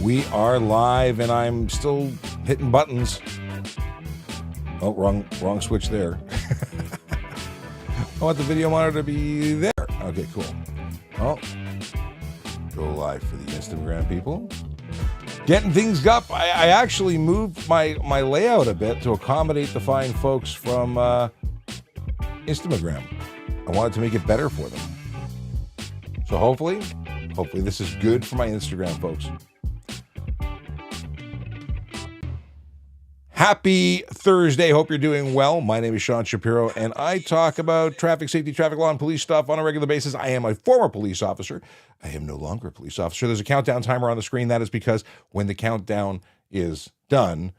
We are live, and I'm still hitting buttons. Oh, wrong switch there. I want the video monitor to be there. Okay, cool. Oh, go live for the Instagram people. Getting things up. I actually moved my layout a bit to accommodate the fine folks from Instagram. I wanted to make it better for them. So hopefully this is good for my Instagram folks. Happy Thursday. Hope you're doing well. My name is Sean Shapiro, and I talk about traffic safety, traffic law, and police stuff on a regular basis. I am a former police officer. I am no longer a police officer. There's a countdown timer on the screen. That is because when the countdown is done,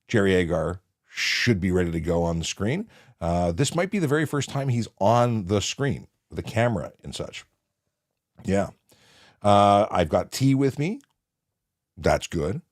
Jerry Agar should be ready to go on the screen. This might be the very first time he's on the screen with a camera and such. Yeah. I've got tea with me. That's good.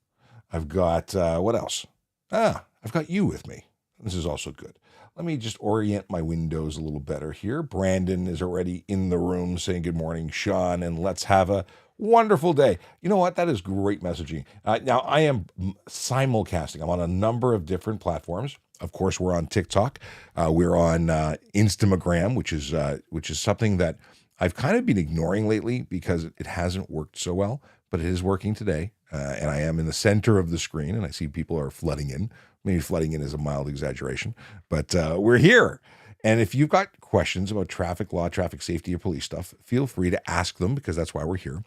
I've got, what else? I've got you with me. This is also good. Let me just orient my windows a little better here. Brandon is already in the room saying good morning, Sean, and let's have a wonderful day. You know what? That is great messaging. Now, I am simulcasting. I'm on a number of different platforms. Of course, we're on TikTok. We're on Instagram, which is something that I've kind of been ignoring lately because it hasn't worked so well, but it is working today. And I am in the center of the screen, and I see people are flooding in. Maybe flooding in is a mild exaggeration, but we're here. And if you've got questions about traffic law, traffic safety, or police stuff, feel free to ask them because that's why we're here.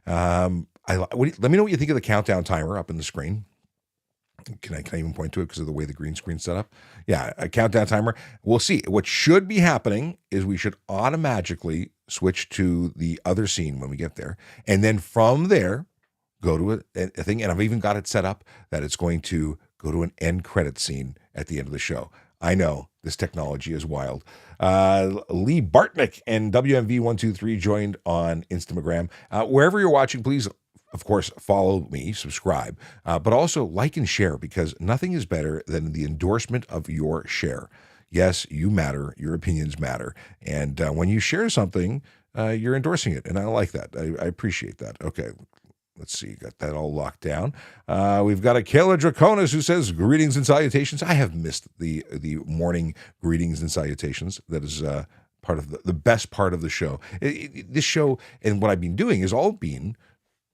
Let me know what you think of the countdown timer up in the screen. Can I even point to it because of the way the green screen's set up? Yeah, a countdown timer. We'll see. What should be happening is we should automatically switch to the other scene when we get there. And then from there, go to a thing. And I've even got it set up that it's going to go to an end credit scene at the end of the show. I know this technology is wild. Lee Bartnick and WMV123 joined on Instagram. Wherever you're watching, please, of course, follow me, subscribe, but also like and share because nothing is better than the endorsement of your share. Yes, you matter. Your opinions matter. And when you share something, you're endorsing it. And I like that. I appreciate that. Okay. Let's see, got that all locked down. We've got a Kayla Draconis who says, greetings and salutations. I have missed the morning greetings and salutations. That is part of the best part of the show. This show and what I've been doing is all been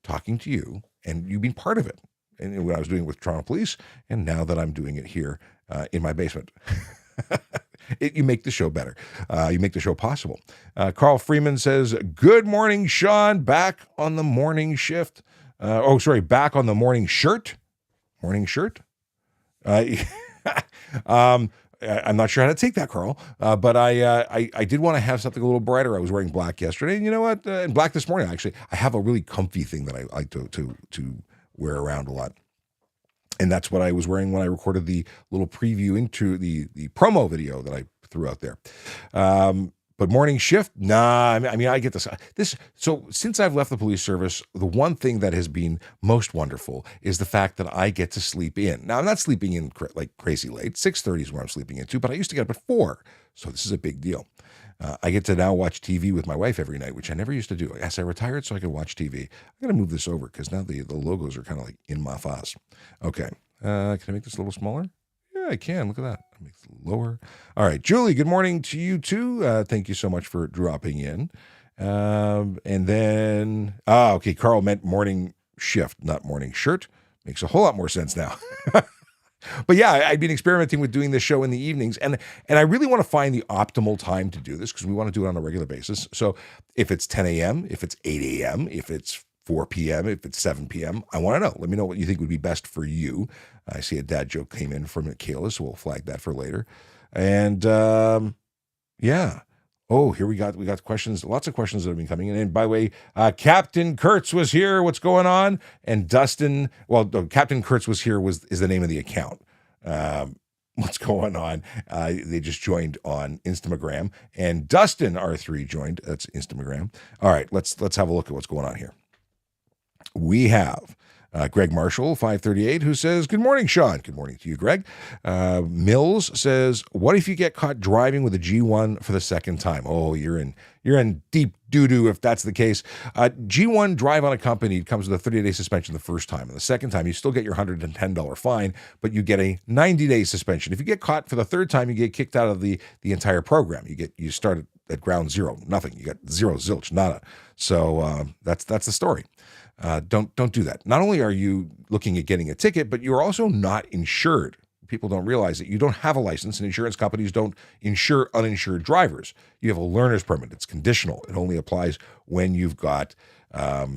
talking to you, and you've been part of it. And when I was doing it with Toronto Police, and now that I'm doing it here in my basement. You make the show better. You make the show possible. Carl Freeman says, good morning, Sean. Back on the morning shift. Back on the morning shirt. Morning shirt. I'm not sure how to take that, Carl. But I did want to have something a little brighter. I was wearing black yesterday. And you know what? And black this morning, actually. I have a really comfy thing that I like to wear around a lot. And that's what I was wearing when I recorded the little preview into the promo video that I threw out there. But morning shift, I get this. So since I've left the police service, the one thing that has been most wonderful is the fact that I get to sleep in. Now, I'm not sleeping in like crazy late. 6:30 is where I'm sleeping into, but I used to get up at 4. So this is a big deal. I get to now watch TV with my wife every night, which I never used to do. I guess I retired so I could watch TV. I got to move this over because now the logos are kind of like in my face. Okay. Can I make this a little smaller? Yeah, I can. Look at that. I'll make it lower. All right. Julie, good morning to you too. Thank you so much for dropping in. And then, okay. Carl meant morning shift, not morning shirt. Makes a whole lot more sense now. But yeah, I've been experimenting with doing this show in the evenings, and I really want to find the optimal time to do this because we want to do it on a regular basis. So if it's 10 a.m., if it's 8 a.m., if it's 4 p.m., if it's 7 p.m., I want to know. Let me know what you think would be best for you. I see a dad joke came in from Kayla, so we'll flag that for later. And yeah. Oh, here we got questions, lots of questions that have been coming in. And by the way, Captain Kurtz was here. What's going on? And Dustin, Captain Kurtz was here is the name of the account. What's going on? They just joined on Instagram. And Dustin R3 joined. That's Instagram. All right, let's have a look at what's going on here. We have Greg Marshall, 538, who says, good morning, Sean. Good morning to you, Greg. Mills says, what if you get caught driving with a G1 for the second time? Oh, you're in deep doo-doo if that's the case. G1 drive unaccompanied comes with a 30-day suspension the first time. And the second time, you still get your $110 fine, but you get a 90-day suspension. If you get caught for the third time, you get kicked out of the entire program. You start at ground zero, nothing. You got zero, zilch, nada. So that's the story. Don't do that. Not only are you looking at getting a ticket, but you're also not insured. People don't realize that you don't have a license, and insurance companies don't insure uninsured drivers. You have a learner's permit. It's conditional. It only applies when you've got a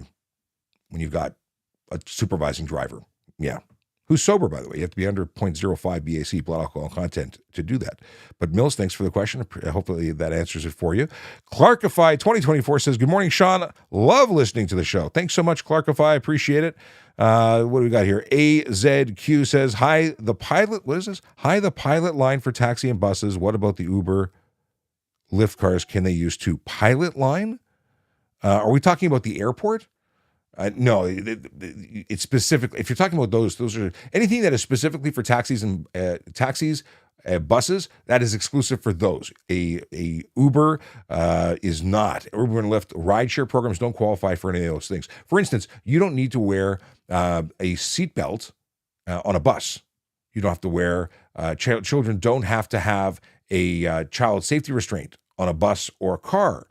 supervising driver. Yeah. Who's sober, by the way. You have to be under 0.05 BAC, blood alcohol content, to do that. But Mills, thanks for the question. Hopefully that answers it for you. Clarkify 2024 says, good morning, Sean. Love listening to the show. Thanks so much, Clarkify. Appreciate it. What do we got here? AZQ says, hi, the pilot. What is this? Hi, the pilot line for taxi and buses. What about the Uber, Lyft cars? Can they use too? Pilot line? Are we talking about the airport? No, it's specifically, if you're talking about those are anything that is specifically for taxis and buses, that is exclusive for those. A Uber is not. Uber and Lyft rideshare programs don't qualify for any of those things. For instance, you don't need to wear a seatbelt on a bus. You don't have to wear, children don't have to have a child safety restraint on a bus or a car.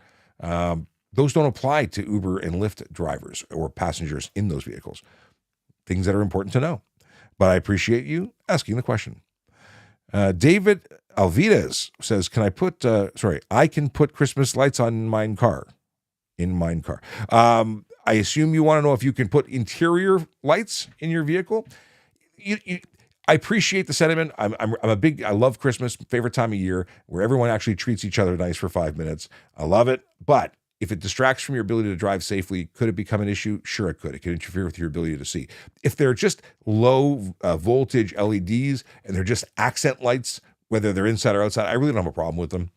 Those don't apply to Uber and Lyft drivers or passengers in those vehicles. Things that are important to know. But I appreciate you asking the question. David Alvides says, I can put Christmas lights on mine car. In mine car. I assume you want to know if you can put interior lights in your vehicle. I appreciate the sentiment. I love Christmas, favorite time of year, where everyone actually treats each other nice for 5 minutes. I love it. But if it distracts from your ability to drive safely, could it become an issue? Sure, it could. It could interfere with your ability to see. If they're just low voltage LEDs and they're just accent lights, whether they're inside or outside, I really don't have a problem with them.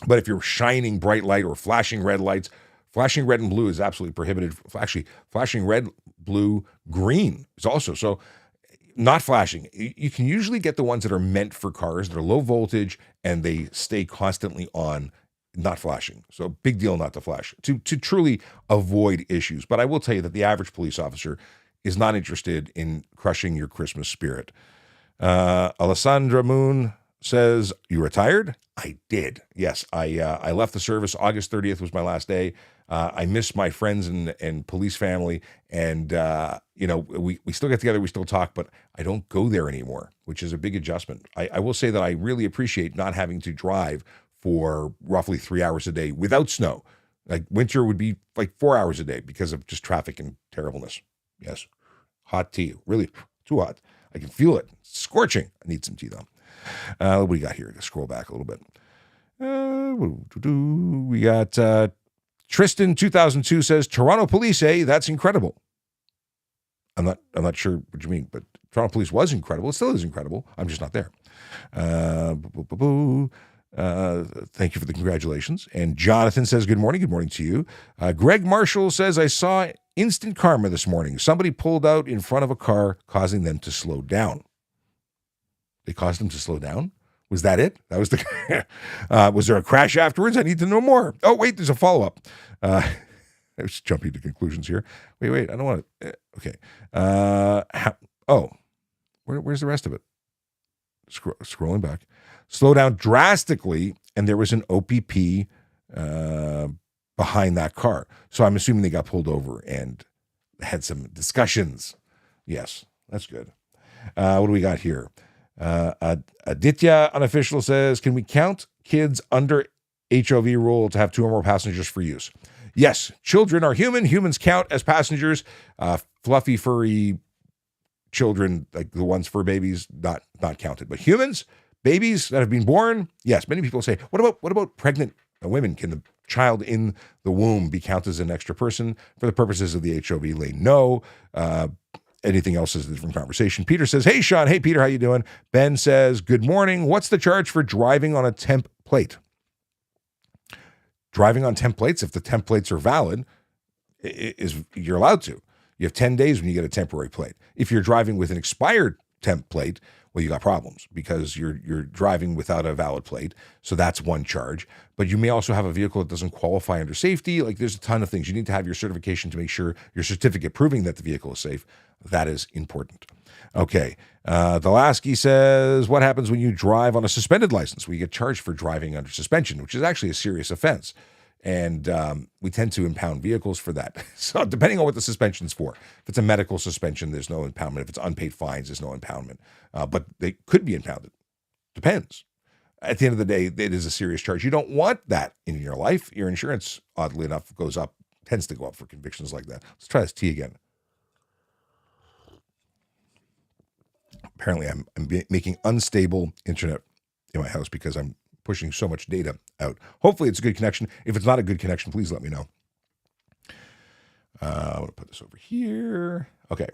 But if you're shining bright light or flashing red lights, flashing red and blue is absolutely prohibited. Actually, flashing red, blue, green is also. So not flashing. You can usually get the ones that are meant for cars. They're low voltage and they stay constantly on. Not flashing. So big deal not to flash to truly avoid issues. But I will tell you that the average police officer is not interested in crushing your Christmas spirit. Alessandra Moon says, you retired? I did. Yes, I left the service. August 30th was my last day. I miss my friends and police family. And, we still get together. We still talk, but I don't go there anymore, which is a big adjustment. I will say that I really appreciate not having to drive for roughly 3 hours a day without snow. Like winter would be like 4 hours a day because of just traffic and terribleness. Yes. Hot tea. Really too hot. I can feel it. It's scorching. I need some tea though. What do we got here? Let's scroll back a little bit. We got Tristan 2002 says, Toronto police, that's incredible. I'm not sure what you mean, but Toronto police was incredible. It still is incredible. I'm just not there. Thank you for the congratulations. And Jonathan says, good morning. Good morning to you. Greg Marshall says, I saw instant karma this morning. Somebody pulled out in front of a car, causing them to slow down. They caused them to slow down? Was that it? That was the. Was there a crash afterwards? I need to know more. Oh, wait, there's a follow-up. I was jumping to conclusions here. Wait, I don't want to. Okay. Where's the rest of it? Scrolling back. Slow down drastically, and there was an OPP behind that car. So I'm assuming they got pulled over and had some discussions. Yes, that's good. What do we got here? Aditya Unofficial says, can we count kids under HOV rule to have 2 or more passengers for use? Yes, children are human. Humans count as passengers. Fluffy, furry children, like the ones for babies, not counted. But humans, babies that have been born, yes. Many people say, what about pregnant women? Can the child in the womb be counted as an extra person for the purposes of the HOV lane? No. Anything else is a different conversation. Peter says, hey, Sean. Hey, Peter, how you doing? Ben says, good morning. What's the charge for driving on a temp plate? Driving on temp plates, if the temp plates are valid, you're allowed to. You have 10 days when you get a temporary plate. If you're driving with an expired temp plate, well, you got problems because you're driving without a valid plate. So that's one charge. But you may also have a vehicle that doesn't qualify under safety. Like there's a ton of things. You need to have your certification to make sure your certificate proving that the vehicle is safe. That is important. Okay. Delasky says, what happens when you drive on a suspended license? We get charged for driving under suspension, which is actually a serious offense. And we tend to impound vehicles for that. So depending on what the suspension's for. If it's a medical suspension, there's no impoundment. If it's unpaid fines, there's no impoundment. But they could be impounded. Depends. At the end of the day, it is a serious charge. You don't want that in your life. Your insurance, oddly enough, tends to go up for convictions like that. Let's try this tea again. Apparently, I'm making unstable internet in my house because I'm pushing so much data out. Hopefully, it's a good connection. If it's not a good connection, please let me know. I'm going to put this over here. Okay.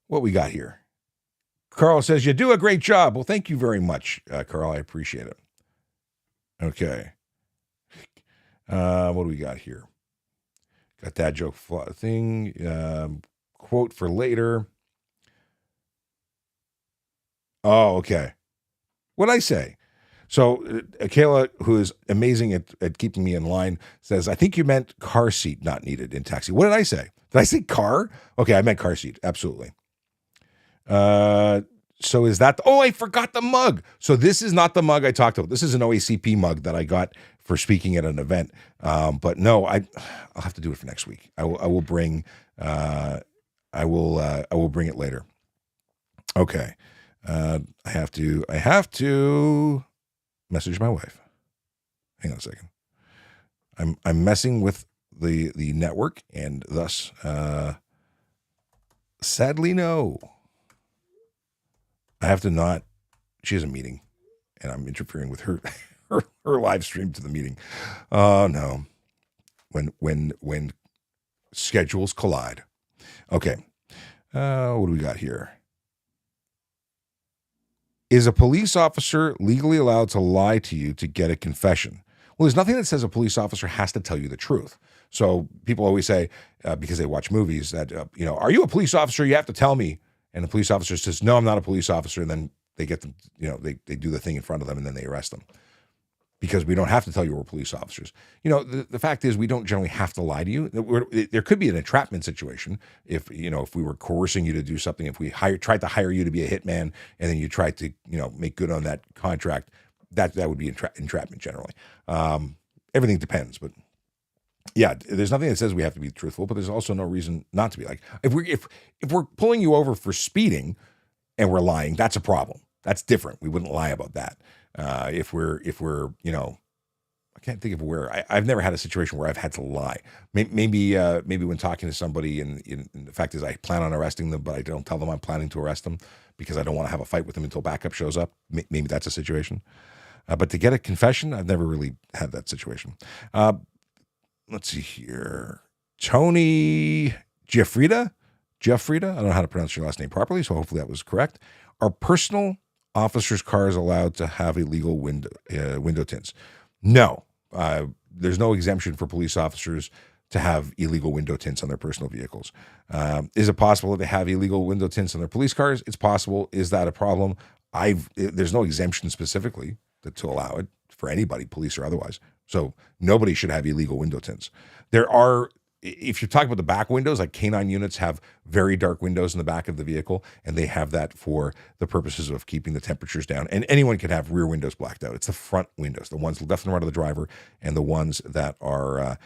What we got here? Carl says, you do a great job. Well, thank you very much, Carl. I appreciate it. Okay. What do we got here? Got that joke thing. Quote for later. Oh, okay. What'd I say? So Kayla, who is amazing at keeping me in line, says, I think you meant car seat not needed in taxi. What did I say? Did I say car? Okay, I meant car seat. Absolutely. So is that, I forgot the mug. So this is not the mug I talked about. This is an OACP mug that I got for speaking at an event. But no, I'll have to do it for next week. I will bring it later. Okay. I have to message my wife. Hang on a second. I'm messing with the network and thus, sadly, no. I have to not. She has a meeting, and I'm interfering with her live stream to the meeting. Oh no, when schedules collide. Okay, what do we got here? Is a police officer legally allowed to lie to you to get a confession? Well, there's nothing that says a police officer has to tell you the truth. So people always say, because they watch movies, that are you a police officer? You have to tell me. And the police officer says, no, I'm not a police officer. And then they get them, they do the thing in front of them and then they arrest them. Because we don't have to tell you we're police officers. The fact is we don't generally have to lie to you. There could be an entrapment situation if we were coercing you to do something, if we tried to hire you to be a hitman and then you tried to, make good on that contract, that would be entrapment generally. Everything depends, but yeah, there's nothing that says we have to be truthful, but there's also no reason not to be. Like if we're pulling you over for speeding and we're lying, that's a problem. That's different. We wouldn't lie about that. If we're I can't think of where I've never had a situation where I've had to lie. Maybe when talking to somebody and the fact is I plan on arresting them, but I don't tell them I'm planning to arrest them because I don't want to have a fight with them until backup shows up. Maybe that's a situation. But to get a confession, I've never really had that situation. Let's see here. Tony Jeffrida. I don't know how to pronounce your last name properly, so hopefully that was correct. Are personal officers' cars allowed to have illegal window tints? No. There's no exemption for police officers to have illegal window tints on their personal vehicles. Is it possible that they have illegal window tints on their police cars? It's possible. Is that a problem? There's no exemption specifically to allow it for anybody, police or otherwise. So nobody should have illegal window tints. There are, if you're talking about the back windows, like K9 units have very dark windows in the back of the vehicle, and they have that for the purposes of keeping the temperatures down. And anyone can have rear windows blacked out. It's the front windows, the ones left and right of the driver, and the ones that are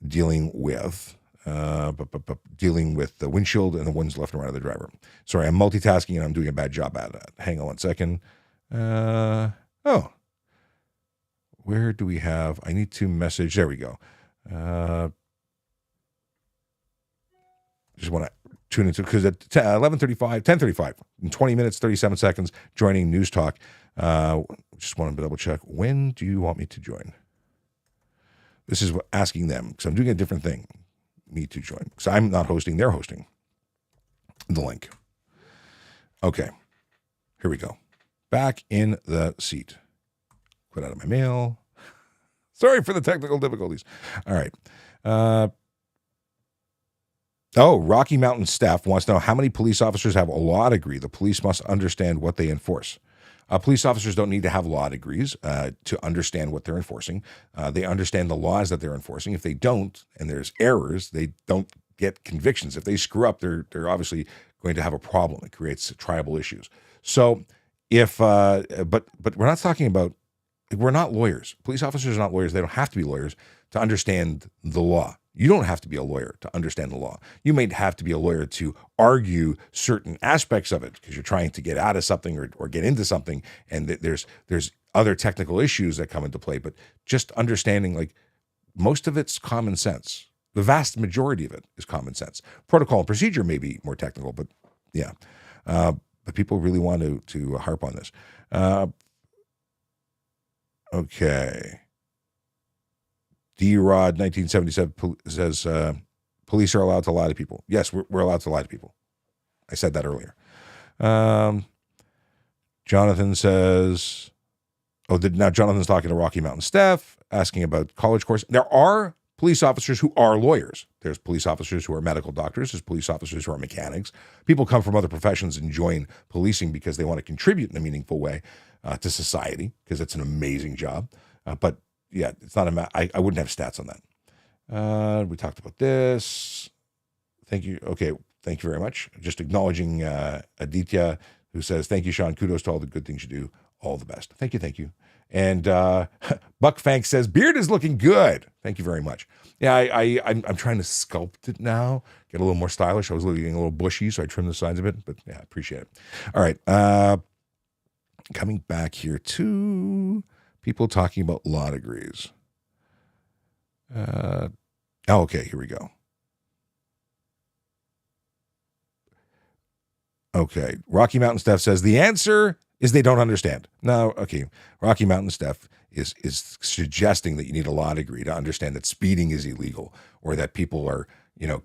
dealing with the windshield and the ones left and right of the driver. Sorry, I'm multitasking and I'm doing a bad job at it. Hang on one second. Where do we have? I need to message. There we go. Just want to tune into because at 10:35, in 20 minutes, 37 seconds, joining Newstalk. Just want to double check. When do you want me to join? This is asking them because I'm doing a different thing. Me to join because I'm not hosting; they're hosting. The link. Okay, here we go. Back in the seat. Put out of my mail. Sorry for the technical difficulties. All right. Oh, Rocky Mountain Steph wants to know how many police officers have a law degree. The police must understand what they enforce. Police officers don't need to have law degrees to understand what they're enforcing. They understand the laws that they're enforcing. If they don't, and there's errors, they don't get convictions. If they screw up, they're obviously going to have a problem. It creates tribal issues. So if, but we're not talking about, we're not lawyers. Police officers are not lawyers. They don't have to be lawyers to understand the law. You don't have to be a lawyer to understand the law. You may have to be a lawyer to argue certain aspects of it because you're trying to get out of something or get into something, and there's other technical issues that come into play. But just understanding, like, most of it's common sense. The vast majority of it is common sense. Protocol and procedure may be more technical, but yeah. But people really want to harp on this. Okay. D-Rod 1977 says police are allowed to lie to people. Yes, we're allowed to lie to people. I said that earlier. Jonathan says, now Jonathan's talking to Rocky Mountain Steph, asking about college course. There are police officers who are lawyers. There's police officers who are medical doctors. There's police officers who are mechanics. People come from other professions and join policing because they want to contribute in a meaningful way to society, because it's an amazing job. But yeah, it's not I wouldn't have stats on that. We talked about this. Thank you. Okay, thank you very much. Just acknowledging Aditya, who says, thank you, Sean. Kudos to all the good things you do. All the best. Thank you. And Buck Fank says, beard is looking good. Thank you very much. Yeah, I'm trying to sculpt it now, get a little more stylish. I was looking a little bushy, so I trimmed the sides a bit, but yeah, I appreciate it. All right. Coming back here to people talking about law degrees. Okay, here we go. Okay, Rocky Mountain Steph says the answer is they don't understand. No, okay, Rocky Mountain Steph is suggesting that you need a law degree to understand that speeding is illegal, or that people are,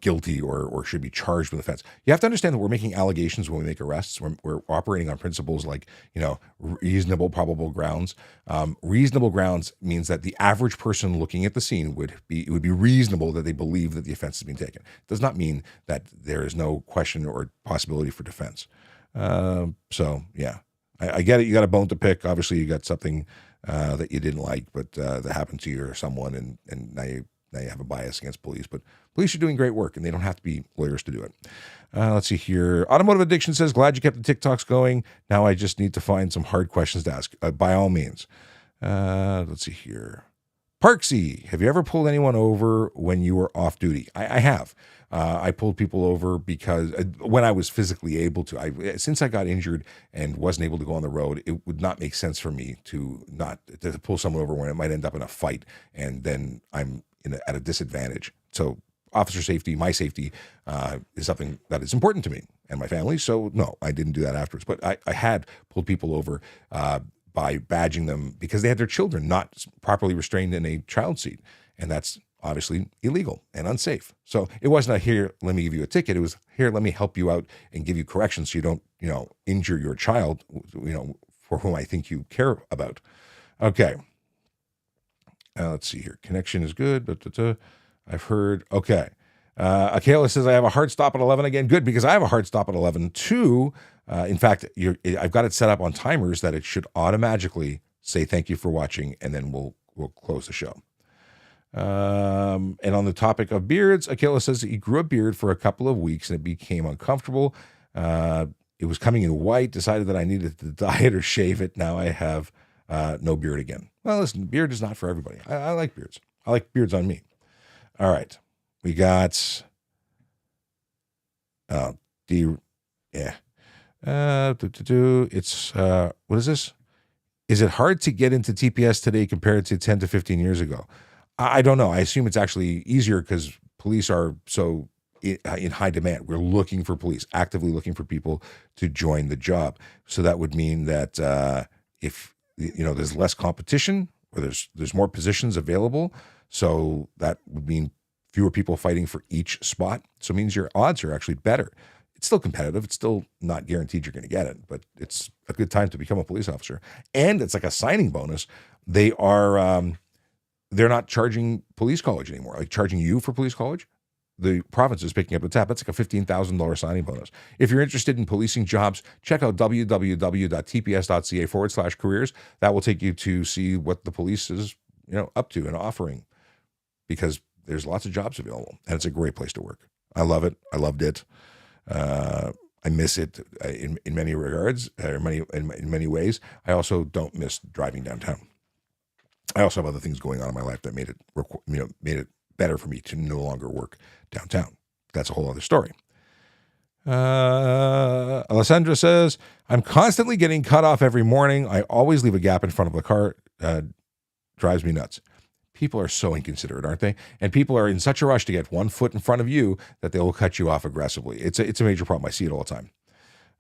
guilty or should be charged with offense. You have to understand that we're making allegations when we make arrests. We're operating on principles like, reasonable, probable grounds. Reasonable grounds means that the average person looking at the scene it would be reasonable that they believe that the offense has been taken. It does not mean that there is no question or possibility for defense. So yeah, I get it. You got a bone to pick. Obviously, you got something that you didn't like, but that happened to you or someone, and now you have a bias against police. But police are doing great work, and they don't have to be lawyers to do it. Let's see here. Automotive Addiction says, glad you kept the TikToks going. Now I just need to find some hard questions to ask. By all means. Let's see here. Parksy, have you ever pulled anyone over when you were off duty? I have. I pulled people over because when I was physically able to. Since I got injured and wasn't able to go on the road, it would not make sense for me to pull someone over when it might end up in a fight, and then I'm at a disadvantage. So officer safety, my safety, is something that is important to me and my family. So no, I didn't do that afterwards. But I had pulled people over by badging them because they had their children not properly restrained in a child seat. And that's obviously illegal and unsafe. So it wasn't a here, let me give you a ticket. It was here, let me help you out and give you corrections so you don't, injure your child, for whom I think you care about. Okay. Let's see here. Connection is good. I've heard. Okay. Akela says, I have a hard stop at 11 again. Good, because I have a hard stop at 11 too. In fact, I've got it set up on timers that it should automatically say thank you for watching, and then we'll close the show. And on the topic of beards, Akela says that he grew a beard for a couple of weeks and it became uncomfortable. It was coming in white, decided that I needed to dye it or shave it. Now I have no beard again. Well, listen, beard is not for everybody. I like beards. I like beards on me. All right. We got it's what is this? Is it hard to get into TPS today compared to 10 to 15 years ago? I don't know. I assume it's actually easier because police are so in high demand. We're looking for police, actively looking for people to join the job. So that would mean that if there's less competition, or there's more positions available, so that would mean fewer people fighting for each spot. So it means your odds are actually better. It's still competitive. It's still not guaranteed you're going to get it, but it's a good time to become a police officer. And it's like a signing bonus. They are, they're not charging police college anymore, like charging you for police college. the provinces picking up the tab. That's like a $15,000 signing bonus. If you're interested in policing jobs, check out www.tps.ca/careers. That will take you to see what the police is, up to and offering, because there's lots of jobs available, and it's a great place to work. I love it. I loved it. I miss it in many regards, or in many ways. I also don't miss driving downtown. I also have other things going on in my life that made it better for me to no longer work downtown. That's a whole other story. Alessandra says, I'm constantly getting cut off every morning. I always leave a gap in front of the car. Drives me nuts. People are so inconsiderate, aren't they? And people are in such a rush to get 1 foot in front of you that they will cut you off aggressively. It's a major problem. I see it all the time.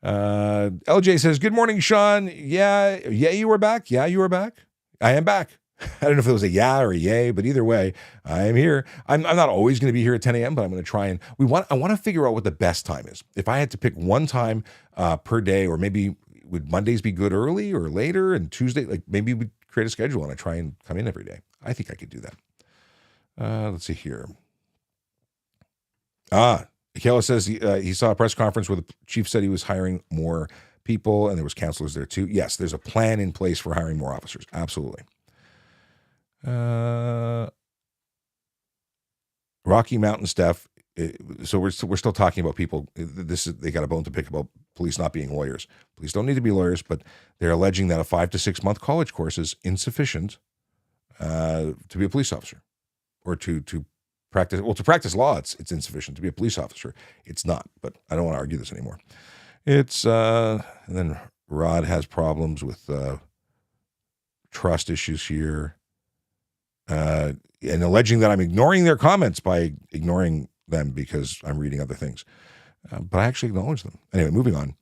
LJ says, good morning, Sean. Yeah, you were back. Yeah, you were back. I am back. I don't know if it was a yeah or a yay, but either way, I am here. I'm not always going to be here at 10 a.m., but I'm going to try and I want to figure out what the best time is. If I had to pick one time per day, or maybe would Mondays be good early or later, and Tuesday, like maybe we'd create a schedule and I try and come in every day. I think I could do that. Let's see here. Kayla says he saw a press conference where the chief said he was hiring more people, and there was counselors there too. Yes, there's a plan in place for hiring more officers. Absolutely. Rocky Mountain Steph. So we're still talking about people. They got a bone to pick about police not being lawyers. Police don't need to be lawyers, but they're alleging that a 5 to 6 month college course is insufficient to be a police officer, or to practice. Well, to practice law, it's insufficient. To be a police officer, it's not. But I don't want to argue this anymore. It's and then Rod has problems with trust issues here. And alleging that I'm ignoring their comments by ignoring them because I'm reading other things. But I actually acknowledge them. Anyway, moving on.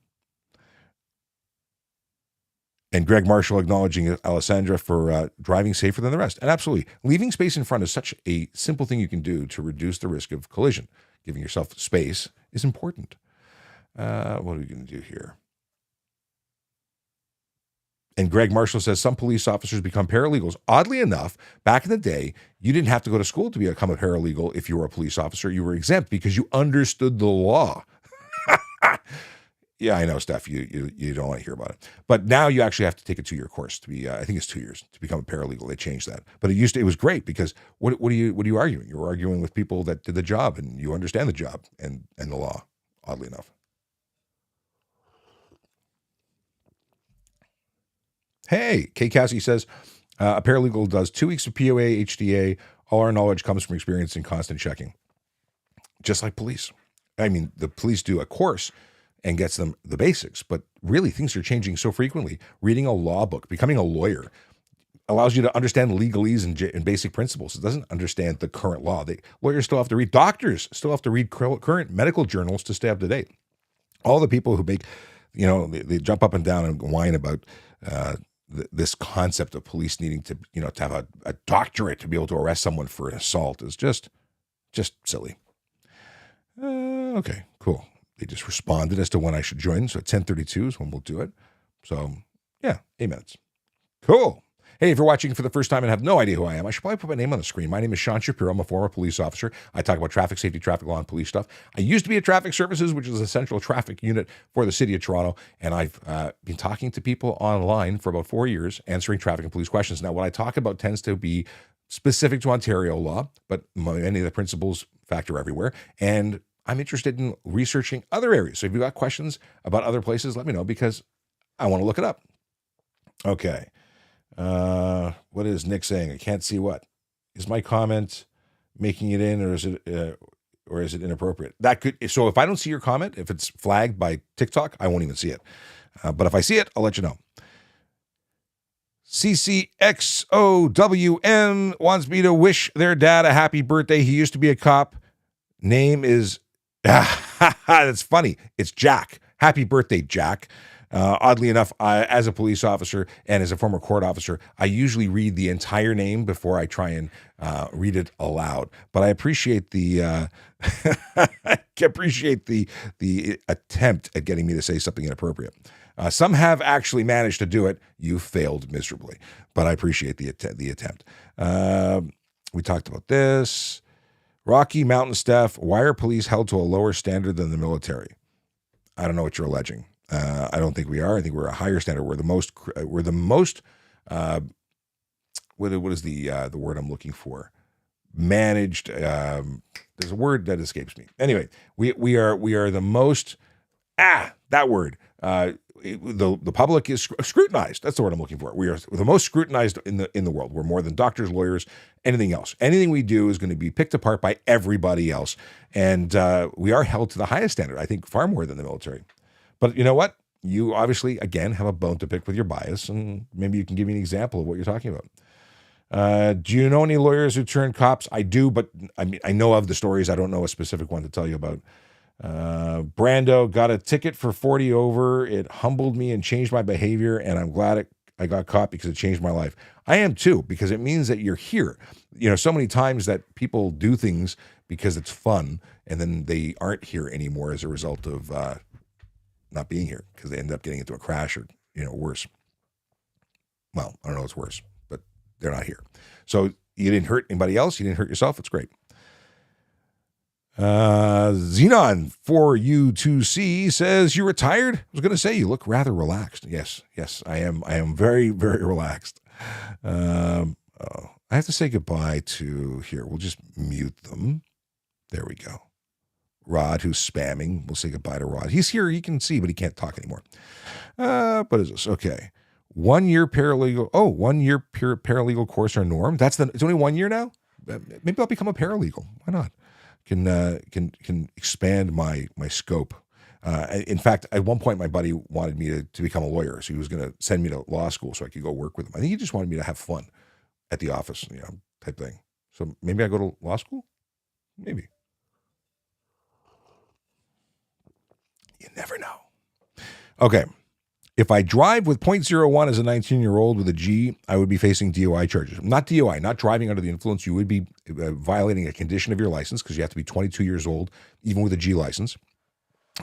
And Greg Marshall acknowledging Alessandra for driving safer than the rest. And absolutely, leaving space in front is such a simple thing you can do to reduce the risk of collision. Giving yourself space is important. What are we going to do here? And Greg Marshall says some police officers become paralegals. Oddly enough, back in the day, you didn't have to go to school to become a paralegal if you were a police officer. You were exempt because you understood the law. Yeah, I know, Steph. You don't want to hear about it. But now you actually have to take a 2-year course to be. I think it's 2 years to become a paralegal. They changed that. But it was great because what are you arguing? You're arguing with people that did the job and you understand the job and the law. Oddly enough. Hey, Kay Cassie says, a paralegal does 2 weeks of POA, HDA. All our knowledge comes from experience and constant checking. Just like police. I mean, the police do a course and gets them the basics, but really things are changing so frequently. Reading a law book, becoming a lawyer allows you to understand legalese and basic principles. It doesn't understand the current law. Lawyers still have to read, doctors still have to read current medical journals to stay up to date. All the people who make, they jump up and down and whine about this concept of police needing to, to have a doctorate to be able to arrest someone for an assault is just silly. Okay, cool. They just responded as to when I should join. So at 10:32 is when we'll do it. So yeah, 8 minutes. Cool. Hey, if you're watching for the first time and have no idea who I am, I should probably put my name on the screen. My name is Sean Shapiro. I'm a former police officer. I talk about traffic safety, traffic law, and police stuff. I used to be at Traffic Services, which is a central traffic unit for the city of Toronto. And I've been talking to people online for about 4 years, answering traffic and police questions. Now, what I talk about tends to be specific to Ontario law, but many of the principles factor everywhere. And I'm interested in researching other areas. So if you've got questions about other places, let me know because I want to look it up. Okay. What is Nick saying? I can't see what. Is my comment making it in, or is it inappropriate? So if I don't see your comment, if it's flagged by TikTok, I won't even see it. But if I see it, I'll let you know. CCXOWM wants me to wish their dad a happy birthday. He used to be a cop. Name is, that's funny. It's Jack. Happy birthday, Jack. Oddly enough, as a police officer and as a former court officer, I usually read the entire name before I try and read it aloud. But I appreciate the attempt at getting me to say something inappropriate. Some have actually managed to do it. You failed miserably, but I appreciate the attempt. We talked about this. Rocky Mountain Steph, why are police held to a lower standard than the military? I don't know what you're alleging. I don't think we are. I think we're a higher standard. We're the most. What is the word I'm looking for? Managed. There's a word that escapes me. Anyway, we are the most. That word. The public is scrutinized. That's the word I'm looking for. We are the most scrutinized in the world. We're more than doctors, lawyers, anything else. Anything we do is going to be picked apart by everybody else, and we are held to the highest standard. I think far more than the military. But you know what? You obviously again have a bone to pick with your bias, and maybe you can give me an example of what you're talking about. Do you know any lawyers who turned cops? I do, but I know of the stories. I don't know a specific one to tell you about. Brando, got a ticket for 40 over. It humbled me and changed my behavior, and I'm glad I got caught because it changed my life. I am too, because it means that you're here. You know, so many times that people do things because it's fun, and then they aren't here anymore as a result of not being here because they end up getting into a crash or, worse. Well, I don't know what's worse, but they're not here. So you didn't hurt anybody else. You didn't hurt yourself. It's great. Xenon for U2C says, you retired? I was going to say, you look rather relaxed. Yes, I am. I am very, very relaxed. I have to say goodbye to here. We'll just mute them. There we go. Rod, who's spamming. We'll say goodbye to Rod. He's here. He can see, but he can't talk anymore. What is this? Okay. 1 year paralegal. Oh, 1 year paralegal course or norm. It's only 1 year now. Maybe I'll become a paralegal. Why not? Can expand my scope. In fact, at one point, my buddy wanted me to become a lawyer, so he was going to send me to law school so I could go work with him. I think he just wanted me to have fun at the office, type thing. So maybe I go to law school. Maybe. You never know. Okay. If I drive with .01 as a 19-year-old with a G, I would be facing DUI charges. Not DUI, not driving under the influence. You would be violating a condition of your license because you have to be 22 years old, even with a G license.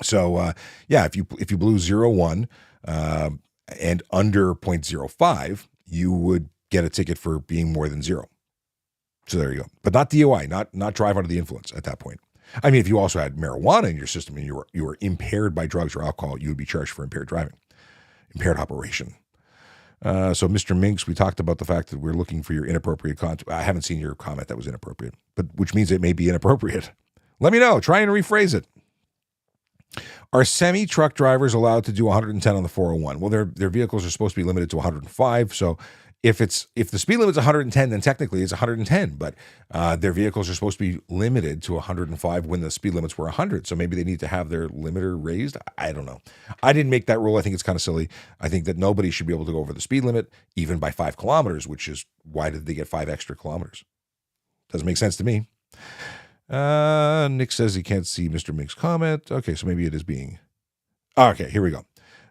So, if you blew 01 and under .05, you would get a ticket for being more than 0. So there you go. But not DUI, not drive under the influence at that point. I mean, if you also had marijuana in your system and you were impaired by drugs or alcohol, you would be charged for impaired driving. Impaired operation. So Mr. Minks, we talked about the fact that we're looking for your inappropriate content. I haven't seen your comment that was inappropriate, but which means it may be inappropriate. Let me know. Try and rephrase it. Are semi-truck drivers allowed to do 110 on the 401? Well, their vehicles are supposed to be limited to 105. So if the speed limit's 110, then technically it's 110. But their vehicles are supposed to be limited to 105 when the speed limits were 100. So maybe they need to have their limiter raised. I don't know. I didn't make that rule. I think it's kind of silly. I think that nobody should be able to go over the speed limit, even by 5 kilometers, which is why did they get 5 extra kilometers? Doesn't make sense to me. Nick says he can't see Mr. Mink's comment. Okay, so maybe it is being... Okay, here we go.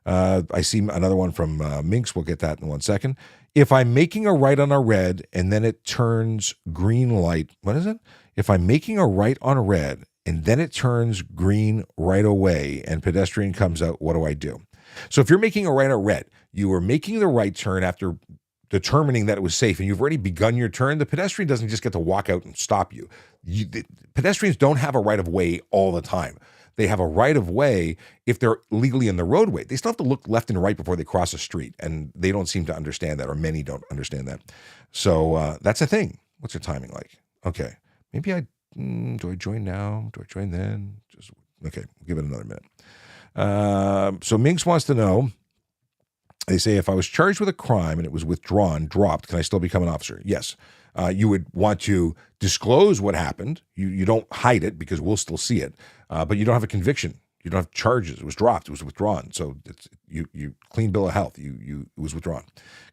I see another one from Minks. We'll get that in 1 second. If I'm making a right on a red and then it turns green light, what is it? If I'm making a right on a red and then it turns green right away and pedestrian comes out, what do I do? So if you're making a right on red, you are making the right turn after determining that it was safe and you've already begun your turn, the pedestrian doesn't just get to walk out and stop you. Pedestrians don't have a right of way all the time. They have a right of way if they're legally in the roadway. They still have to look left and right before they cross a street, and they don't seem to understand that, or many don't understand that. So that's a thing. What's your timing like? Okay, maybe do I join now? Do I join then? Okay, we'll give it another minute. So Minx wants to know, they say, if I was charged with a crime and it was withdrawn, dropped, can I still become an officer? Yes. You would want to disclose what happened. You don't hide it because we'll still see it. But you don't have a conviction. You don't have charges. It was dropped. It was withdrawn. So you clean bill of health. It was withdrawn.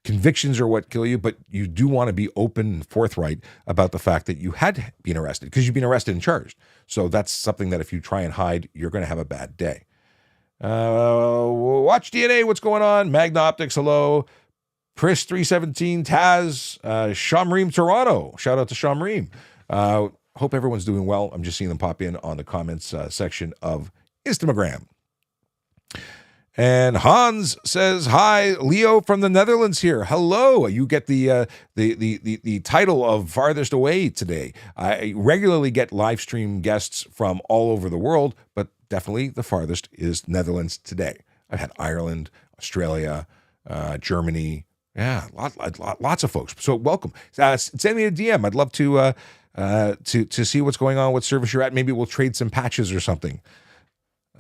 Convictions are what kill you, but you do want to be open and forthright about the fact that you had been arrested because you've been arrested and charged. So that's something that if you try and hide, you're going to have a bad day. Watch DNA. What's going on? Magna Optics. Hello. Chris 317, Taz, Shamreem Toronto. Shout out to Shamreem. Hope everyone's doing well. I'm just seeing them pop in on the comments section of Instagram. And Hans says, "Hi, Leo from the Netherlands here. Hello." You get the title of farthest away today. I regularly get live stream guests from all over the world, but definitely the farthest is Netherlands today. I've had Ireland, Australia, Germany. Yeah, lots of folks. So welcome. Send me a DM. I'd love to see what's going on, what service you're at. Maybe we'll trade some patches or something.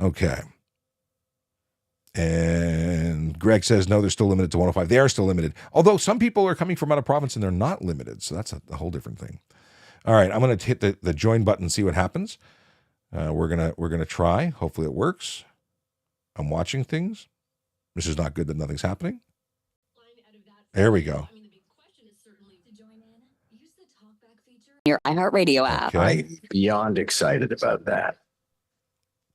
Okay. And Greg says, no, they're still limited to 105. They are still limited. Although some people are coming from out of province and they're not limited. So that's a whole different thing. All right. I'm going to hit the join button and see what happens. We're going to try. Hopefully it works. I'm watching things. This is not good that nothing's happening. There we go. Your iHeartRadio app. Okay. I'm beyond excited about that.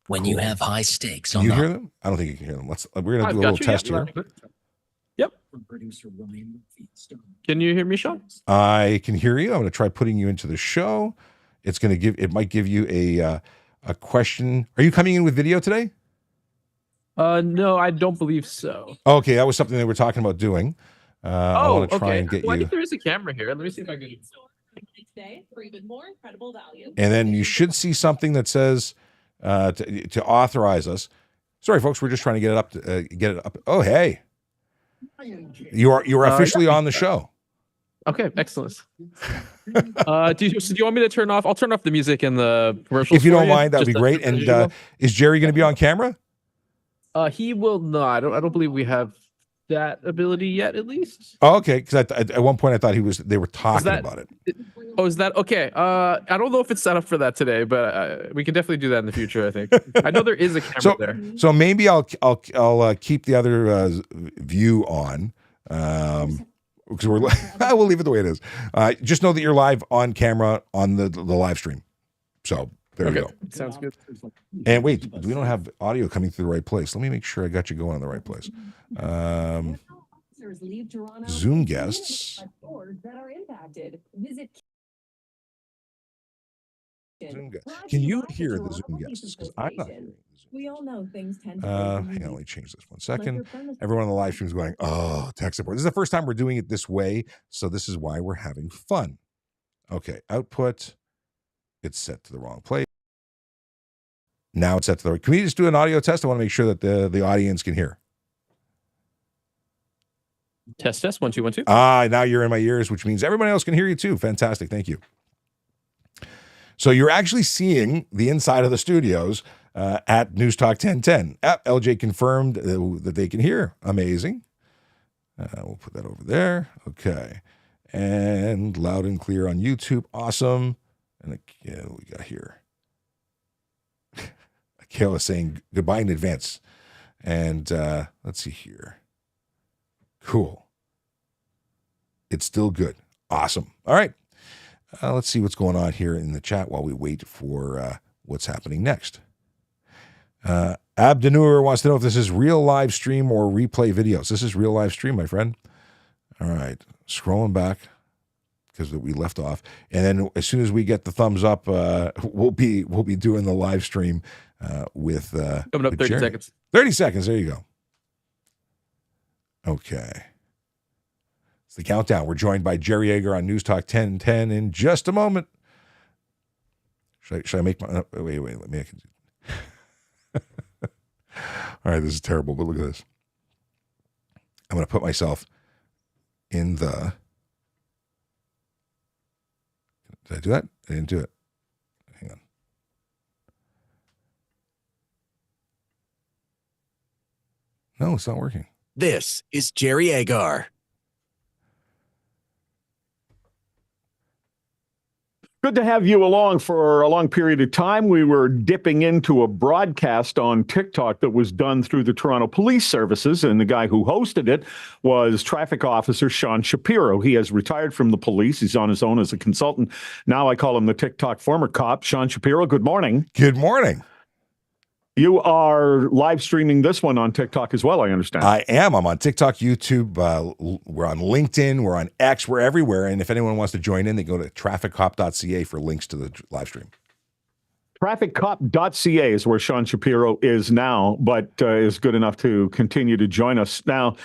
When you have high stakes Can on you the hear them? I don't think you can hear them. We're going to do a little test here. Yep. Can you hear me, Sean? I can hear you. I'm going to try putting you into the show. It might give you a question. Are you coming in with video today? No, I don't believe so. Okay, that was something they were talking about doing. I want to try and get I you. think there is a camera here. Let me see if I can. Today for even more incredible value. And then you should see something that says to authorize us. Sorry, folks, we're just trying to get it up. Oh, hey, you are officially on the show. Okay, excellent. Do you want me to turn off? I'll turn off the music and the commercials. If you for don't mind, that'd be just great. as And usual. is Jerry going to be on camera? He will not. I don't believe we have that ability yet, at least. Oh, okay, because at one point I thought they were talking about it. Oh, is that okay? I don't know if it's set up for that today, but we can definitely do that in the future. I think. I know there is a camera there. So maybe I'll keep the other view on because we'll leave it the way it is. Just know that you're live on camera on the live stream. So there you go. Sounds good. And wait, we don't have audio coming through the right place. Let me make sure I got you going in the right place. Zoom guests. Zoom guests. Can you hear the Zoom guests? Because I'm not hearing the Zoom guests. We all know things tend to Hang on, let me change this 1 second. Everyone on the live stream is going, oh, tech support. This is the first time we're doing it this way, so this is why we're having fun. Okay, output. It's set to the wrong place. Now it's set to the right. Can we just do an audio test? I want to make sure that the audience can hear. Test 1 2 1 2. Now you're in my ears, which means everybody else can hear you too. Fantastic. Thank you. So you're actually seeing the inside of the studios at Newstalk 1010. LJ confirmed that they can hear. Amazing. We'll put that over there. Okay. And loud and clear on YouTube. Awesome. And what we got here. Kayla saying goodbye in advance. And let's see here. Cool. It's still good. Awesome. All right. Let's see what's going on here in the chat while we wait for what's happening next. Abdanur wants to know if this is real live stream or replay videos. This is real live stream, my friend. All right. Scrolling back because we left off. And then as soon as we get the thumbs up, we'll be doing the live stream with Coming up with 30 Jerry. seconds. 30 seconds. There you go. Okay. It's the countdown. We're joined by Jerry Agar on Newstalk 1010 in just a moment. Should I make my... wait. Let me... All right, this is terrible, but look at this. I'm going to put myself in the... Did I do that? I didn't do it. Hang on. No, it's not working. This is Jerry Agar. Good to have you along for a long period of time. We were dipping into a broadcast on TikTok that was done through the Toronto Police Services, and the guy who hosted it was Traffic Officer Sean Shapiro. He has retired from the police. He's on his own as a consultant. Now I call him the TikTok former cop. Sean Shapiro, good morning. Good morning. You are live streaming this one on TikTok as well, I understand. I am. I'm on TikTok, YouTube. We're on LinkedIn. We're on X. We're everywhere. And if anyone wants to join in, they go to trafficcop.ca for links to the live stream. Trafficcop.ca is where Sean Shapiro is now, but is good enough to continue to join us. Now,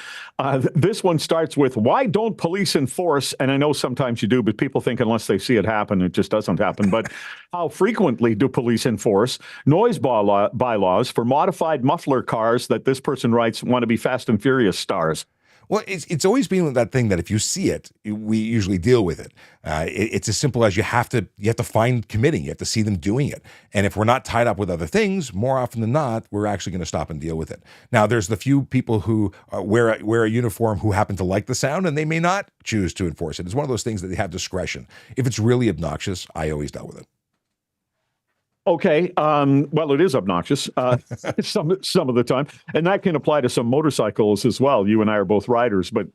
this one starts with, why don't police enforce? And I know sometimes you do, but people think unless they see it happen, it just doesn't happen. But how frequently do police enforce noise bylaws for modified muffler cars that this person writes want to be Fast and Furious stars? Well, it's always been that thing that if you see it, we usually deal with it. It's as simple as you have to find committing. You have to see them doing it. And if we're not tied up with other things, more often than not, we're actually going to stop and deal with it. Now, there's the few people who wear a uniform who happen to like the sound, and they may not choose to enforce it. It's one of those things that they have discretion. If it's really obnoxious, I always dealt with it. Okay. Well, it is obnoxious some of the time, and that can apply to some motorcycles as well. You and I are both riders, but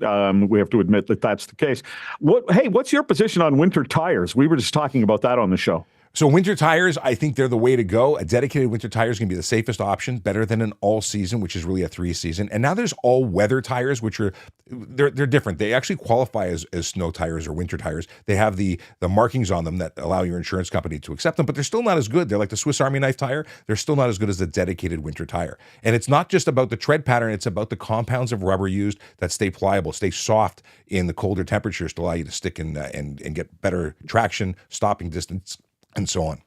we have to admit that that's the case. What's your position on winter tires? We were just talking about that on the show. So winter tires, I think they're the way to go. A dedicated winter tire is going to be the safest option, better than an all-season, which is really a 3-season. And now there's all-weather tires, which they're different. They actually qualify as snow tires or winter tires. They have the markings on them that allow your insurance company to accept them, but they're still not as good. They're like the Swiss Army knife tire. They're still not as good as the dedicated winter tire. And it's not just about the tread pattern. It's about the compounds of rubber used that stay pliable, stay soft in the colder temperatures to allow you to stick in and get better traction, stopping distance, and so on.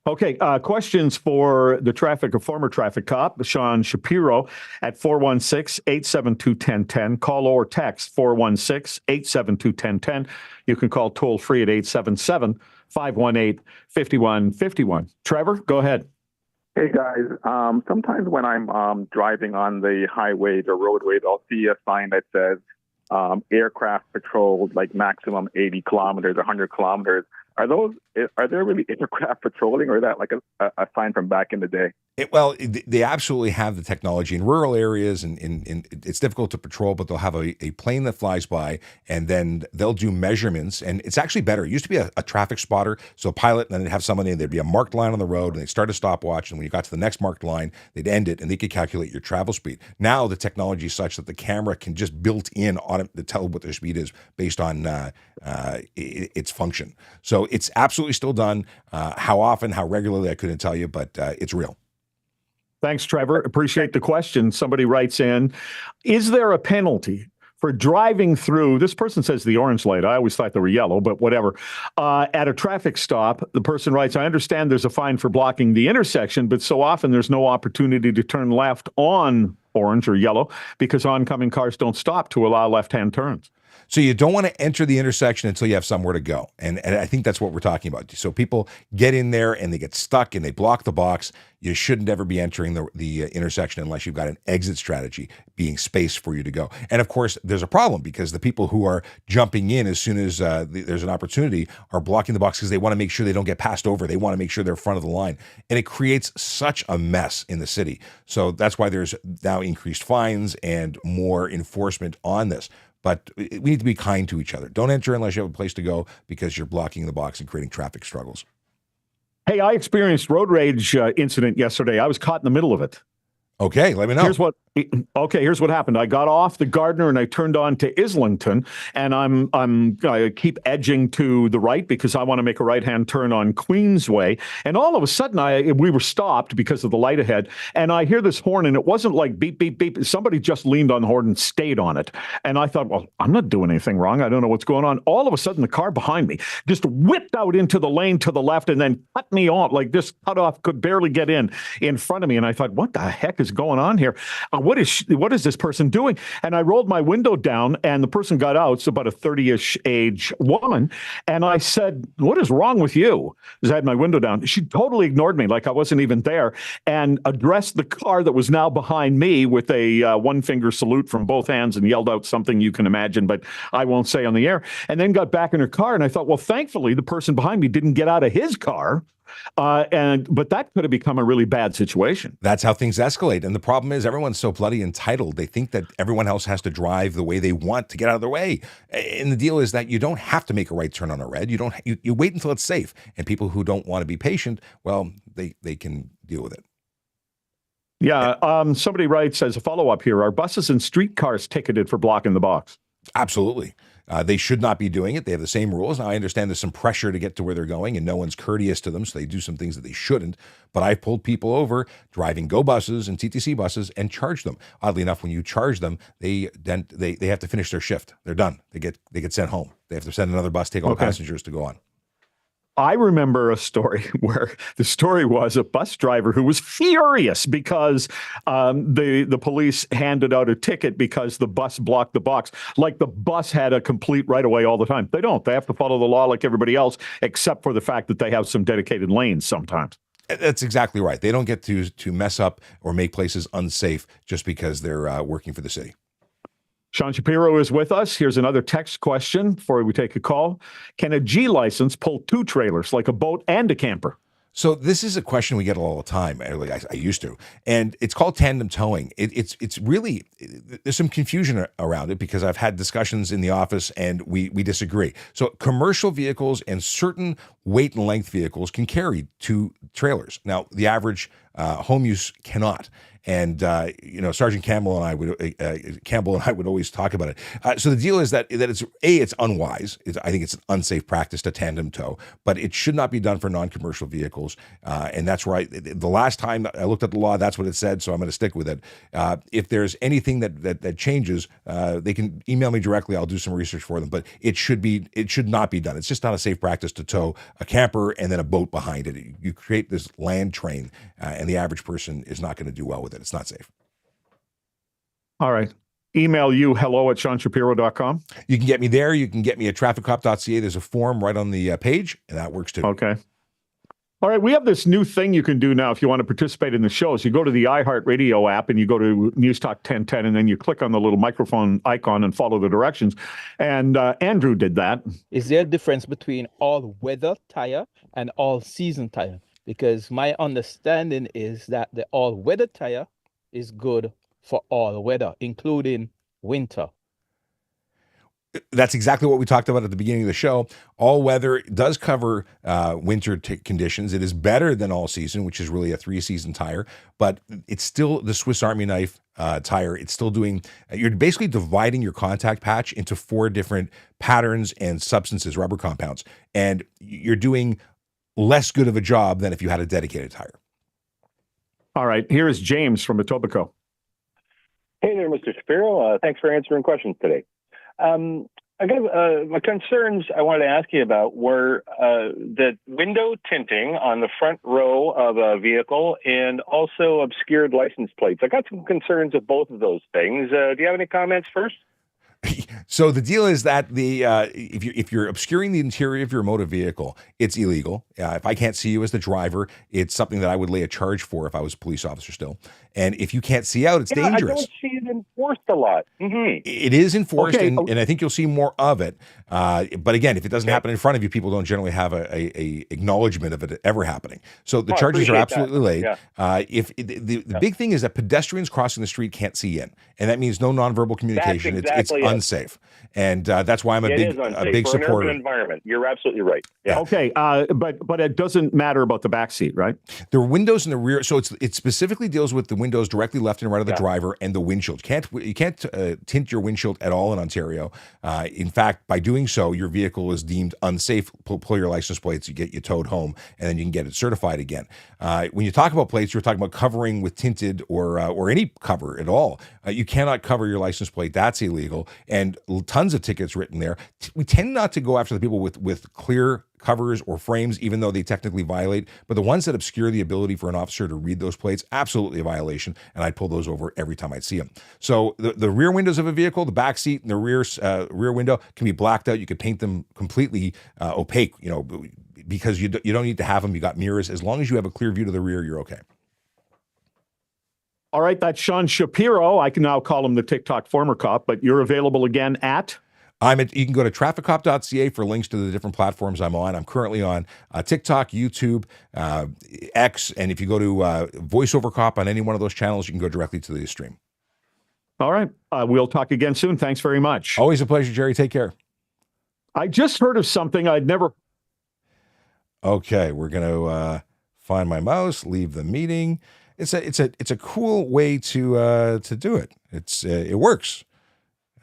Okay, questions for the former traffic cop, Sean Shapiro, at 416-872-1010. Call or text 416-872-1010. You can call toll free at 877-518-5151. Trevor, go ahead. Hey guys, sometimes when I'm driving on the highways or roadways, I'll see a sign that says aircraft patrolled like maximum 80 kilometers, 100 kilometers. Are there really aircraft patrolling, or is that like a sign from back in the day? They absolutely have the technology in rural areas, and it's difficult to patrol, but they'll have a plane that flies by, and then they'll do measurements, and it's actually better. It used to be a traffic spotter, so a pilot, and then they'd have somebody, and there'd be a marked line on the road, and they'd start a stopwatch, and when you got to the next marked line, they'd end it, and they could calculate your travel speed. Now the technology is such that the camera can just built in on it to tell what their speed is based on its function. So it's absolutely still done. How often, how regularly, I couldn't tell you, but it's real. Thanks, Trevor. Appreciate the question. Somebody writes in, is there a penalty for driving through, this person says the orange light, I always thought they were yellow, but whatever, at a traffic stop? The person writes, I understand there's a fine for blocking the intersection, but so often there's no opportunity to turn left on orange or yellow because oncoming cars don't stop to allow left-hand turns. So you don't want to enter the intersection until you have somewhere to go. And I think that's what we're talking about. So people get in there and they get stuck and they block the box. You shouldn't ever be entering the intersection unless you've got an exit strategy being space for you to go. And of course, there's a problem because the people who are jumping in as soon as there's an opportunity are blocking the box because they want to make sure they don't get passed over. They want to make sure they're front of the line. And it creates such a mess in the city. So that's why there's now increased fines and more enforcement on this. But we need to be kind to each other. Don't enter unless you have a place to go because you're blocking the box and creating traffic struggles. Hey, I experienced road rage incident yesterday. I was caught in the middle of it. Okay, let me know. Here's what happened. I got off the Gardner and I turned on to Islington, and I keep edging to the right because I want to make a right-hand turn on Queensway. And all of a sudden, we were stopped because of the light ahead, and I hear this horn, and it wasn't like beep, beep, beep. Somebody just leaned on the horn and stayed on it. And I thought, well, I'm not doing anything wrong. I don't know what's going on. All of a sudden, the car behind me just whipped out into the lane to the left and then cut me off, like just cut off, could barely get in front of me. And I thought, what the heck is going on here? What is this person doing? And I rolled my window down, and the person got out. It's about a 30-ish age woman. And I said, what is wrong with you? Because I had my window down. She totally ignored me like I wasn't even there and addressed the car that was now behind me with a one-finger salute from both hands and yelled out something you can imagine, but I won't say on the air. And then got back in her car, and I thought, well, thankfully, the person behind me didn't get out of his car. But that could have become a really bad situation. That's how things escalate. And the problem is everyone's so bloody entitled. They think that everyone else has to drive the way they want to get out of their way. And the deal is that you don't have to make a right turn on a red. You wait until it's safe. And people who don't want to be patient, well, they can deal with it. Yeah. Somebody writes as a follow-up here, are buses and streetcars ticketed for blocking the box? Absolutely. They should not be doing it. They have the same rules. Now, I understand there's some pressure to get to where they're going, and no one's courteous to them, so they do some things that they shouldn't. But I've pulled people over driving Go buses and TTC buses and charged them. Oddly enough, when you charge them, they have to finish their shift. They're done. They get sent home. They have to send another bus, take all the passengers to go on. I remember a story where the story was a bus driver who was furious because the police handed out a ticket because the bus blocked the box. Like the bus had a complete right of way all the time. They don't. They have to follow the law like everybody else, except for the fact that they have some dedicated lanes sometimes. That's exactly right. They don't get to mess up or make places unsafe just because they're working for the city. Sean Shapiro is with us. Here's another text question before we take a call. Can a G license pull two trailers, like a boat and a camper? So this is a question we get all the time. I used to, and it's called tandem towing. It's really, there's some confusion around it because I've had discussions in the office and we disagree. So commercial vehicles and certain weight and length vehicles can carry two trailers. Now the average home use cannot. And Sergeant Campbell and I would always talk about it. So the deal is that it's unwise. I think it's an unsafe practice to tandem tow, but it should not be done for non-commercial vehicles. And that's right. The last time I looked at the law, that's what it said. So I'm going to stick with it. If there's anything that changes, they can email me directly. I'll do some research for them. But it should not be done. It's just not a safe practice to tow a camper and then a boat behind it. You create this land train, and the average person is not going to do well with it. It's not safe. All right. Email you hello@SeanShapiro.com. You can get me there. You can get me at trafficcop.ca. There's a form right on the page, and that works too. Okay. All right. We have this new thing you can do now if you want to participate in the shows. You go to the iHeartRadio app and you go to Newstalk 1010, and then you click on the little microphone icon and follow the directions. And Andrew did that. Is there a difference between all-weather tire and all-season tire? Because my understanding is that the all-weather tire is good for all weather, including winter. That's exactly what we talked about at the beginning of the show. All weather does cover winter conditions. It is better than all season, which is really a 3-season tire, but it's still the Swiss Army knife tire. It's still doing, you're basically dividing your contact patch into 4 different patterns and substances, rubber compounds, and you're doing less good of a job than if you had a dedicated tire. All right. Here is James from Etobicoke. Hey there, Mr. Shapiro. Thanks for answering questions today. I got my concerns I wanted to ask you about were the window tinting on the front row of a vehicle and also obscured license plates. I got some concerns of both of those things. Do you have any comments first? So the deal is that if you're obscuring the interior of your motor vehicle, it's illegal. If I can't see you as the driver, it's something that I would lay a charge for if I was a police officer still. And if you can't see out, it's dangerous. I don't see it enforced a lot. Mm-hmm. It is enforced, and I think you'll see more of it. But again, if it doesn't happen in front of you, people don't generally have a acknowledgement of it ever happening. So the charges are absolutely laid. Yeah. The big thing is that pedestrians crossing the street can't see in, and that means no nonverbal communication. It's unsafe, and that's why I'm a big for supporter. An urban environment. You're absolutely right. Yeah. Okay, but it doesn't matter about the back seat, right? The windows in the rear. So it specifically deals with the windows directly left and right of the driver and the windshield. You can't tint your windshield at all in Ontario. In fact, by doing so, your vehicle is deemed unsafe. Pull your license plates, you get you towed home, and then you can get it certified again. When you talk about plates, you're talking about covering with tinted or any cover at all. You cannot cover your license plate. That's illegal, and tons of tickets written there. We tend not to go after the people with clear covers or frames, even though they technically violate. But the ones that obscure the ability for an officer to read those plates, absolutely a violation, and I'd pull those over every time I'd see them. So the rear windows of a vehicle, the back seat and the rear window can be blacked out. You could paint them completely opaque, because you don't need to have them. You got mirrors. As long as you have a clear view to the rear, you're okay. All right, that's Sean Shapiro. I can now call him the TikTok former cop, but you're available again at? You can go to trafficcop.ca for links to the different platforms I'm on. I'm currently on TikTok, YouTube, X, and if you go to VoiceOver Cop on any one of those channels, you can go directly to the stream. All right. We'll talk again soon. Thanks very much. Always a pleasure, Jerry. Take care. I just heard of something I'd never... Okay, we're going to find my mouse, leave the meeting. It's a cool way to do it. It works.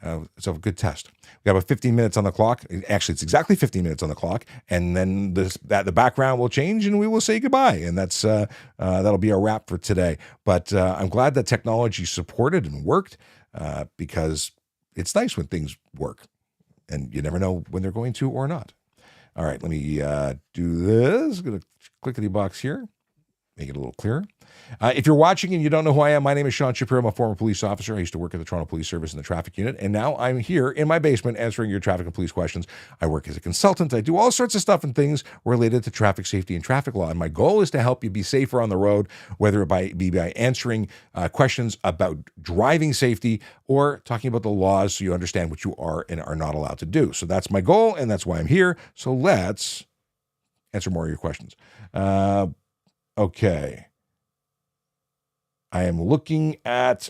So a good test. We got about 15 minutes on the clock. Actually, it's exactly 15 minutes on the clock, and then the background will change, and we will say goodbye, and that'll be a wrap for today. But I'm glad that technology supported and worked because it's nice when things work, and you never know when they're going to or not. All right, let me do this. I'm going to clickety box here, make it a little clearer. If you're watching and you don't know who I am, my name is Sean Shapiro. I'm a former police officer. I used to work at the Toronto Police Service in the traffic unit, and now I'm here in my basement answering your traffic and police questions. I work as a consultant. I do all sorts of stuff and things related to traffic safety and traffic law, and my goal is to help you be safer on the road, whether it be by answering questions about driving safety or talking about the laws so you understand what you are and are not allowed to do. So that's my goal, and that's why I'm here. So let's answer more of your questions. Okay. I am looking at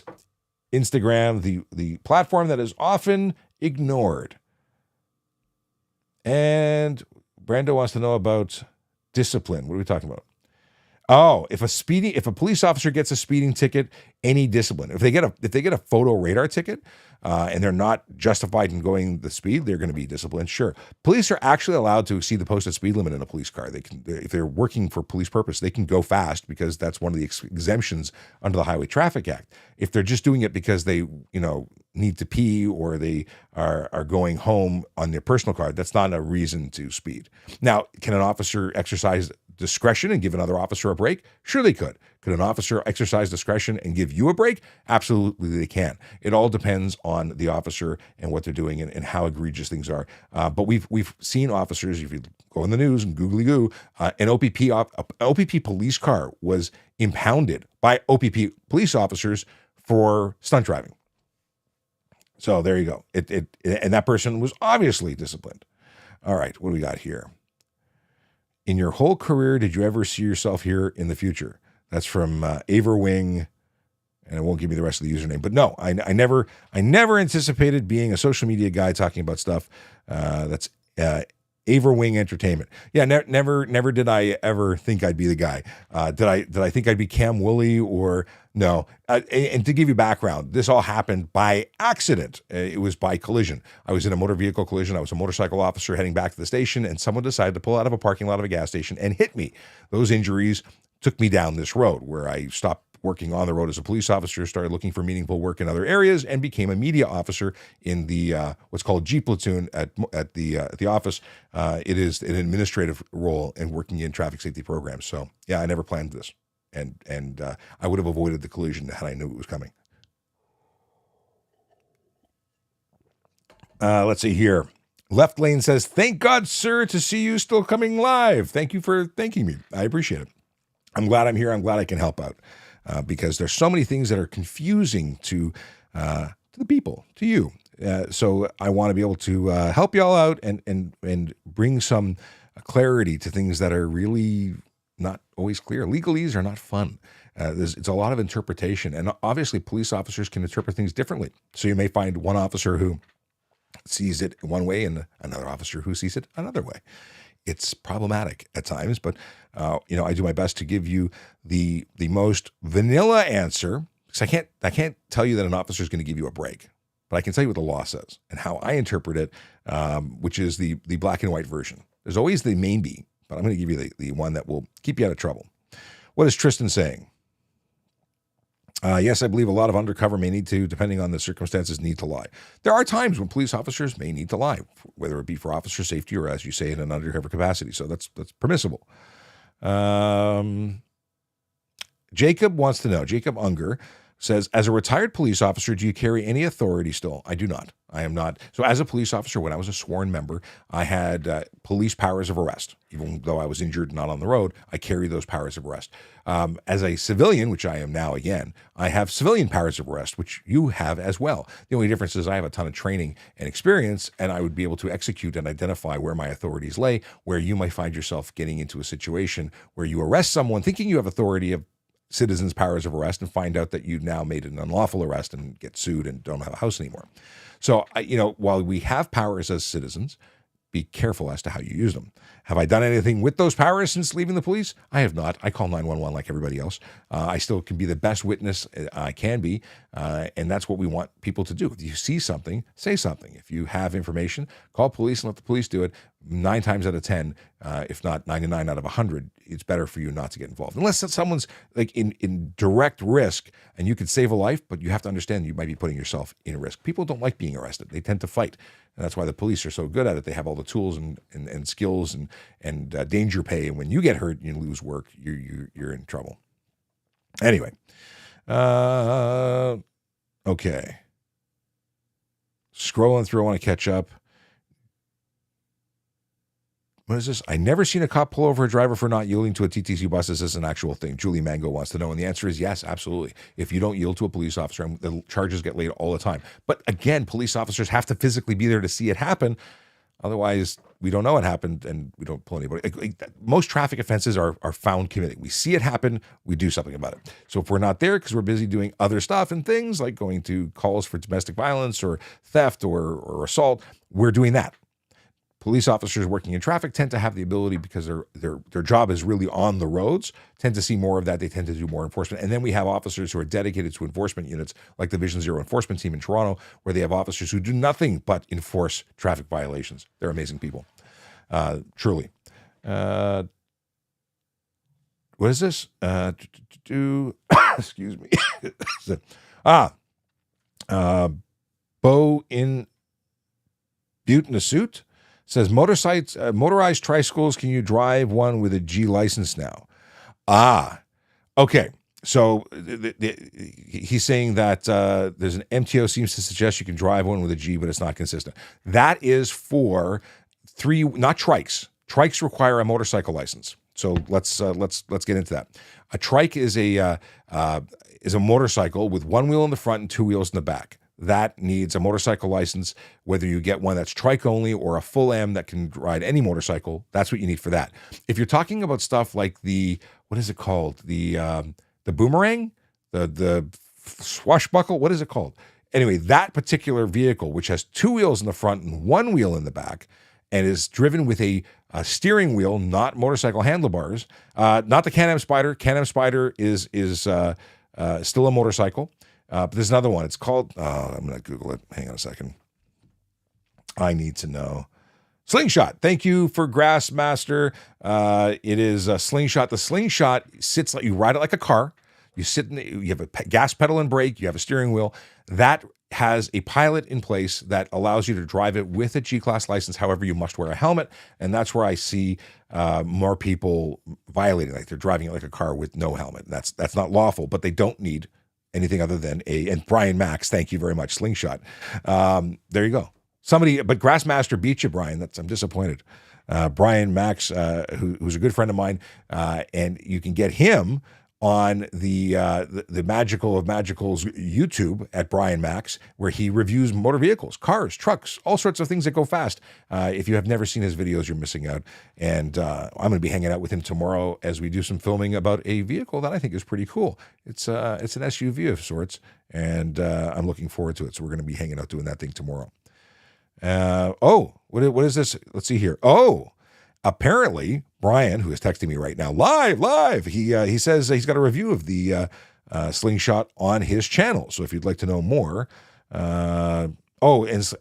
Instagram, the platform that is often ignored. And Brando wants to know about discipline. What are we talking about? Oh, if a police officer gets a speeding ticket, any discipline. If they get a photo radar ticket and they're not justified in going the speed, they're going to be disciplined. Sure, police are actually allowed to exceed the posted speed limit in a police car. They can, if they're working for police purpose, they can go fast because that's one of the exemptions under the Highway Traffic Act. If they're just doing it because they need to pee or they are going home on their personal car, that's not a reason to speed. Now, can an officer exercise discretion and give another officer a break? Sure, they could. Could an officer exercise discretion and give you a break? Absolutely, they can. It all depends on the officer and what they're doing and how egregious things are. But we've seen officers, if you go in the news and googly-goo, an OPP police car was impounded by OPP police officers for stunt driving. So there you go. And that person was obviously disciplined. All right, what do we got here? In your whole career, did you ever see yourself here in the future? That's from Averwing, and it won't give me the rest of the username. But no, I never anticipated being a social media guy talking about stuff. That's Averwing Entertainment. Yeah, never did I ever think I'd be the guy. Did I think I'd be Cam Woolley or no? And to give you background, this all happened by accident. It was by collision. I was in a motor vehicle collision. I was a motorcycle officer heading back to the station, and someone decided to pull out of a parking lot of a gas station and hit me. Those injuries took me down this road where I stopped working on the road as a police officer, started looking for meaningful work in other areas, and became a media officer in the what's called G platoon at the office. It is an administrative role and working in traffic safety programs. So yeah, I never planned this, and I would have avoided the collision had I knew it was coming. Let's see here. Left Lane says, "Thank God, sir, to see you still coming live. Thank you for thanking me. I appreciate it. I'm glad I'm here. I'm glad I can help out." Because there's so many things that are confusing to the people, to you. So I want to be able to help y'all out and bring some clarity to things that are really not always clear. Legalese are not fun. It's a lot of interpretation, and obviously police officers can interpret things differently. So you may find one officer who sees it one way and another officer who sees it another way. It's problematic at times, but I do my best to give you the most vanilla answer, because I can't tell you that an officer is going to give you a break, but I can tell you what the law says and how I interpret it, which is the black and white version. There's always the maybe, but I'm going to give you the one that will keep you out of trouble. What is Tristan saying? Yes, I believe a lot of undercover may need to, depending on the circumstances, need to lie. There are times when police officers may need to lie, whether it be for officer safety or, as you say, in an undercover capacity. So that's permissible. Jacob wants to know. Jacob Unger says, as a retired police officer, do you carry any authority still? I do not. I am not. So as a police officer, when I was a sworn member, I had police powers of arrest. Even though I was injured, not on the road, I carry those powers of arrest. As a civilian, which I am now again, I have civilian powers of arrest, which you have as well. The only difference is I have a ton of training and experience, and I would be able to execute and identify where my authorities lay, where you might find yourself getting into a situation where you arrest someone thinking you have authority of citizens' powers of arrest and find out that you've now made an unlawful arrest and get sued and don't have a house anymore. So, while we have powers as citizens, be careful as to how you use them. Have I done anything with those powers since leaving the police? I have not. I call 911 like everybody else. I still can be the best witness I can be, and that's what we want people to do. If you see something, say something. If you have information, call police and let the police do it. 9 times out of 10, if not 99 out of 100, it's better for you not to get involved. Unless someone's like in direct risk and you could save a life, but you have to understand you might be putting yourself in risk. People don't like being arrested. They tend to fight. And that's why the police are so good at it. They have all the tools and skills and danger pay. And when you get hurt and you lose work, you're in trouble. Anyway, okay. Scrolling through, I want to catch up. What is this? I never seen a cop pull over a driver for not yielding to a TTC bus. Is this an actual thing? Julie Mango wants to know. And the answer is yes, absolutely. If you don't yield to a police officer, the charges get laid all the time. But again, police officers have to physically be there to see it happen. Otherwise, we don't know it happened and we don't pull anybody. Most traffic offenses are found committed. We see it happen, we do something about it. So if we're not there because we're busy doing other stuff and things like going to calls for domestic violence or theft or assault, we're doing that. Police officers working in traffic tend to have the ability, because their job is really on the roads, tend to see more of that. They tend to do more enforcement. And then we have officers who are dedicated to enforcement units, like the Vision Zero enforcement team in Toronto, where they have officers who do nothing but enforce traffic violations. They're amazing people, truly. What is this? Excuse me. Bo in Butte in a suit. Says motorized tricycles, can you drive one with a G license now? Okay. So he's saying that there's an MTO seems to suggest you can drive one with a G, but it's not consistent. That is for not trikes. Trikes require a motorcycle license. So let's get into that. A trike is a motorcycle with one wheel in the front and two wheels in the back. That needs a motorcycle license, whether you get one that's trike only or a full M that can ride any motorcycle. That's what you need for that. If you're talking about stuff like what is it called? The boomerang, the swashbuckle, what is it called? Anyway, that particular vehicle, which has two wheels in the front and one wheel in the back, and is driven with a steering wheel, not motorcycle handlebars, not the Can-Am Spyder. Can-Am Spyder is still a motorcycle. But there's another one. It's called, I'm going to Google it. Hang on a second. I need to know. Slingshot. Thank you for Grassmaster. It is a Slingshot. The Slingshot sits like, you ride it like a car. You have a gas pedal and brake. You have a steering wheel. That has a pilot in place that allows you to drive it with a G-Class license. However, you must wear a helmet. And that's where I see more people violating. Like they're driving it like a car with no helmet. That's not lawful, but they don't need anything other than and Brian Max, thank you very much, Slingshot. There you go. But Grassmaster beat you, Brian. I'm disappointed. Brian Max, who's a good friend of mine, and you can get him on the Magical of Magicals YouTube at Brian Max, where he reviews motor vehicles, cars, trucks, all sorts of things that go fast. If you have never seen his videos, you're missing out. And I'm going to be hanging out with him tomorrow as we do some filming about a vehicle that I think is pretty cool. It's an SUV of sorts, and I'm looking forward to it. So we're going to be hanging out doing that thing tomorrow. What is this? Let's see here. Apparently, Brian, who is texting me right now, live, he says he's got a review of the Slingshot on his channel. So if you'd like to know more, comments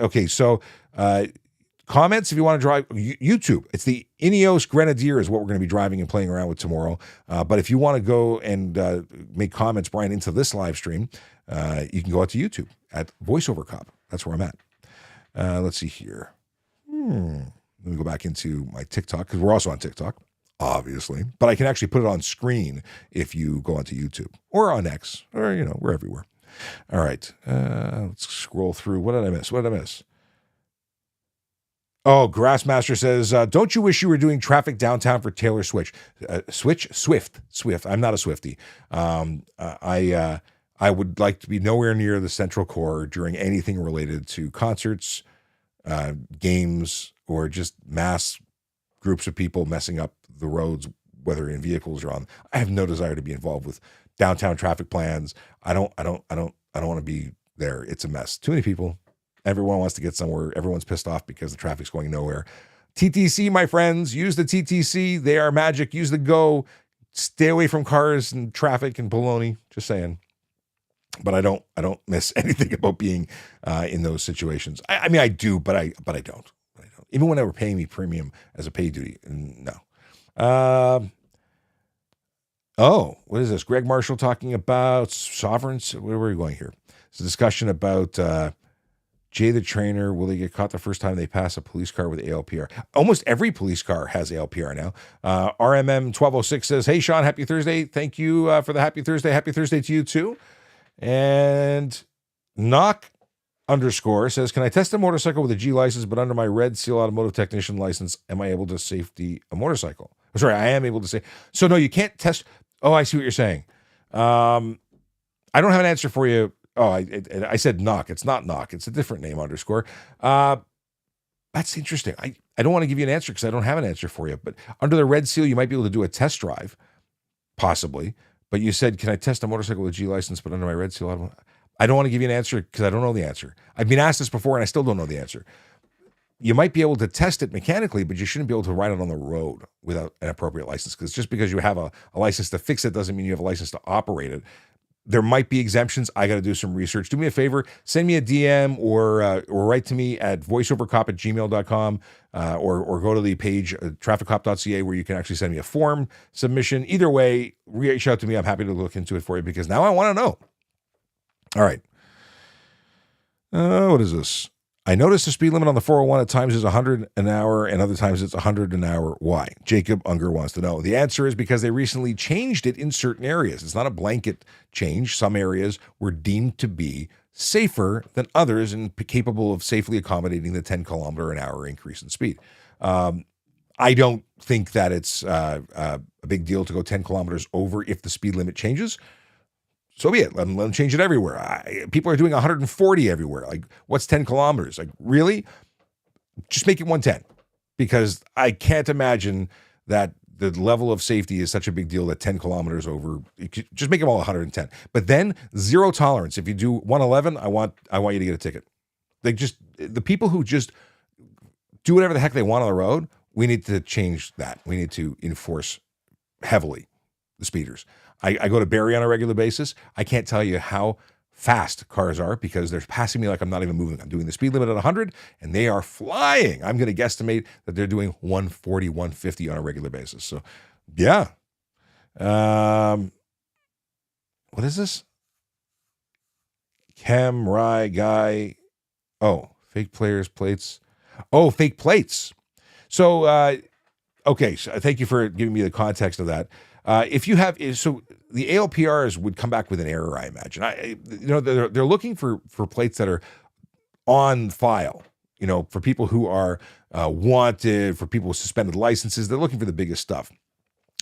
if you want to drive YouTube. It's the Ineos Grenadier is what we're going to be driving and playing around with tomorrow. But if you want to go and make comments, Brian, into this live stream, you can go out to YouTube at VoiceOver Cop. That's where I'm at. Let's see here. Let me go back into my TikTok, because we're also on TikTok, obviously. But I can actually put it on screen if you go onto YouTube or on X, or, we're everywhere. All right. Let's scroll through. What did I miss? Oh, Grassmaster says, don't you wish you were doing traffic downtown for Taylor Swift? Swift. I'm not a Swiftie. I would like to be nowhere near the central core during anything related to concerts, games, or just mass groups of people messing up the roads, whether in vehicles or on. I have no desire to be involved with downtown traffic plans. I don't want to be there. It's a mess. Too many people. Everyone wants to get somewhere. Everyone's pissed off because the traffic's going nowhere. TTC, my friends, use the TTC. They are magic. Use the Go. Stay away from cars and traffic and baloney. Just saying. But I don't miss anything about being in those situations. I mean, I do, but I don't. Even when they were paying me premium as a pay duty, no. What is this? Greg Marshall talking about sovereigns. Where were we going here? It's a discussion about Jay the Trainer. Will they get caught the first time they pass a police car with ALPR? Almost every police car has ALPR now. RMM 1206 says, "Hey Sean, happy Thursday. Thank you for the happy Thursday. Happy Thursday to you too." And Knock _ says, "Can I test a motorcycle with a G license, but under my Red Seal automotive technician license, am I able to safety a motorcycle?" Sorry, I am able to say. So no, you can't test. Oh, I see what you're saying. I don't have an answer for you. Oh, I said Knock. It's not Knock. It's a different name _ That's interesting. I don't want to give you an answer because I don't have an answer for you. But under the Red Seal, you might be able to do a test drive, possibly. But you said, "Can I test a motorcycle with a G license, but under my Red Seal?" I don't want to give you an answer because I don't know the answer. I've been asked this before and I still don't know the answer. You might be able to test it mechanically, but you shouldn't be able to ride it on the road without an appropriate license, because just because you have a license to fix it doesn't mean you have a license to operate it. There might be exemptions. I got to do some research. Do me a favor, send me a DM or write to me at voiceovercop@gmail.com or go to the page trafficcop.ca where you can actually send me a form submission. Either way, reach out to me. I'm happy to look into it for you because now I want to know. All right. What is this? I noticed the speed limit on the 401 at times is 100 an hour and other times it's 100 an hour. Why? Jacob Unger wants to know. The answer is because they recently changed it in certain areas. It's not a blanket change. Some areas were deemed to be safer than others and capable of safely accommodating the 10 kilometer an hour increase in speed. I don't think that it's a big deal to go 10 kilometers over if the speed limit changes. So be it. Let them change it everywhere. People are doing 140 everywhere. Like, what's 10 kilometers? Like, really? Just make it 110. Because I can't imagine that the level of safety is such a big deal that 10 kilometers over, just make them all 110. But then, zero tolerance. If you do 111, I want you to get a ticket. The people who just do whatever the heck they want on the road, we need to change that. We need to enforce heavily the speeders. I go to Barrie on a regular basis. I can't tell you how fast cars are because they're passing me like I'm not even moving. I'm doing the speed limit at 100 and they are flying. I'm going to guesstimate that they're doing 140, 150 on a regular basis. So, yeah. What is this? Chem, Rye, Guy. Oh, fake players, plates. Oh, fake plates. So, okay. So thank you for giving me the context of that. If you have, so the ALPRs would come back with an error, I imagine. They're looking for plates that are on file, for people who are wanted, for people with suspended licenses. They're looking for the biggest stuff.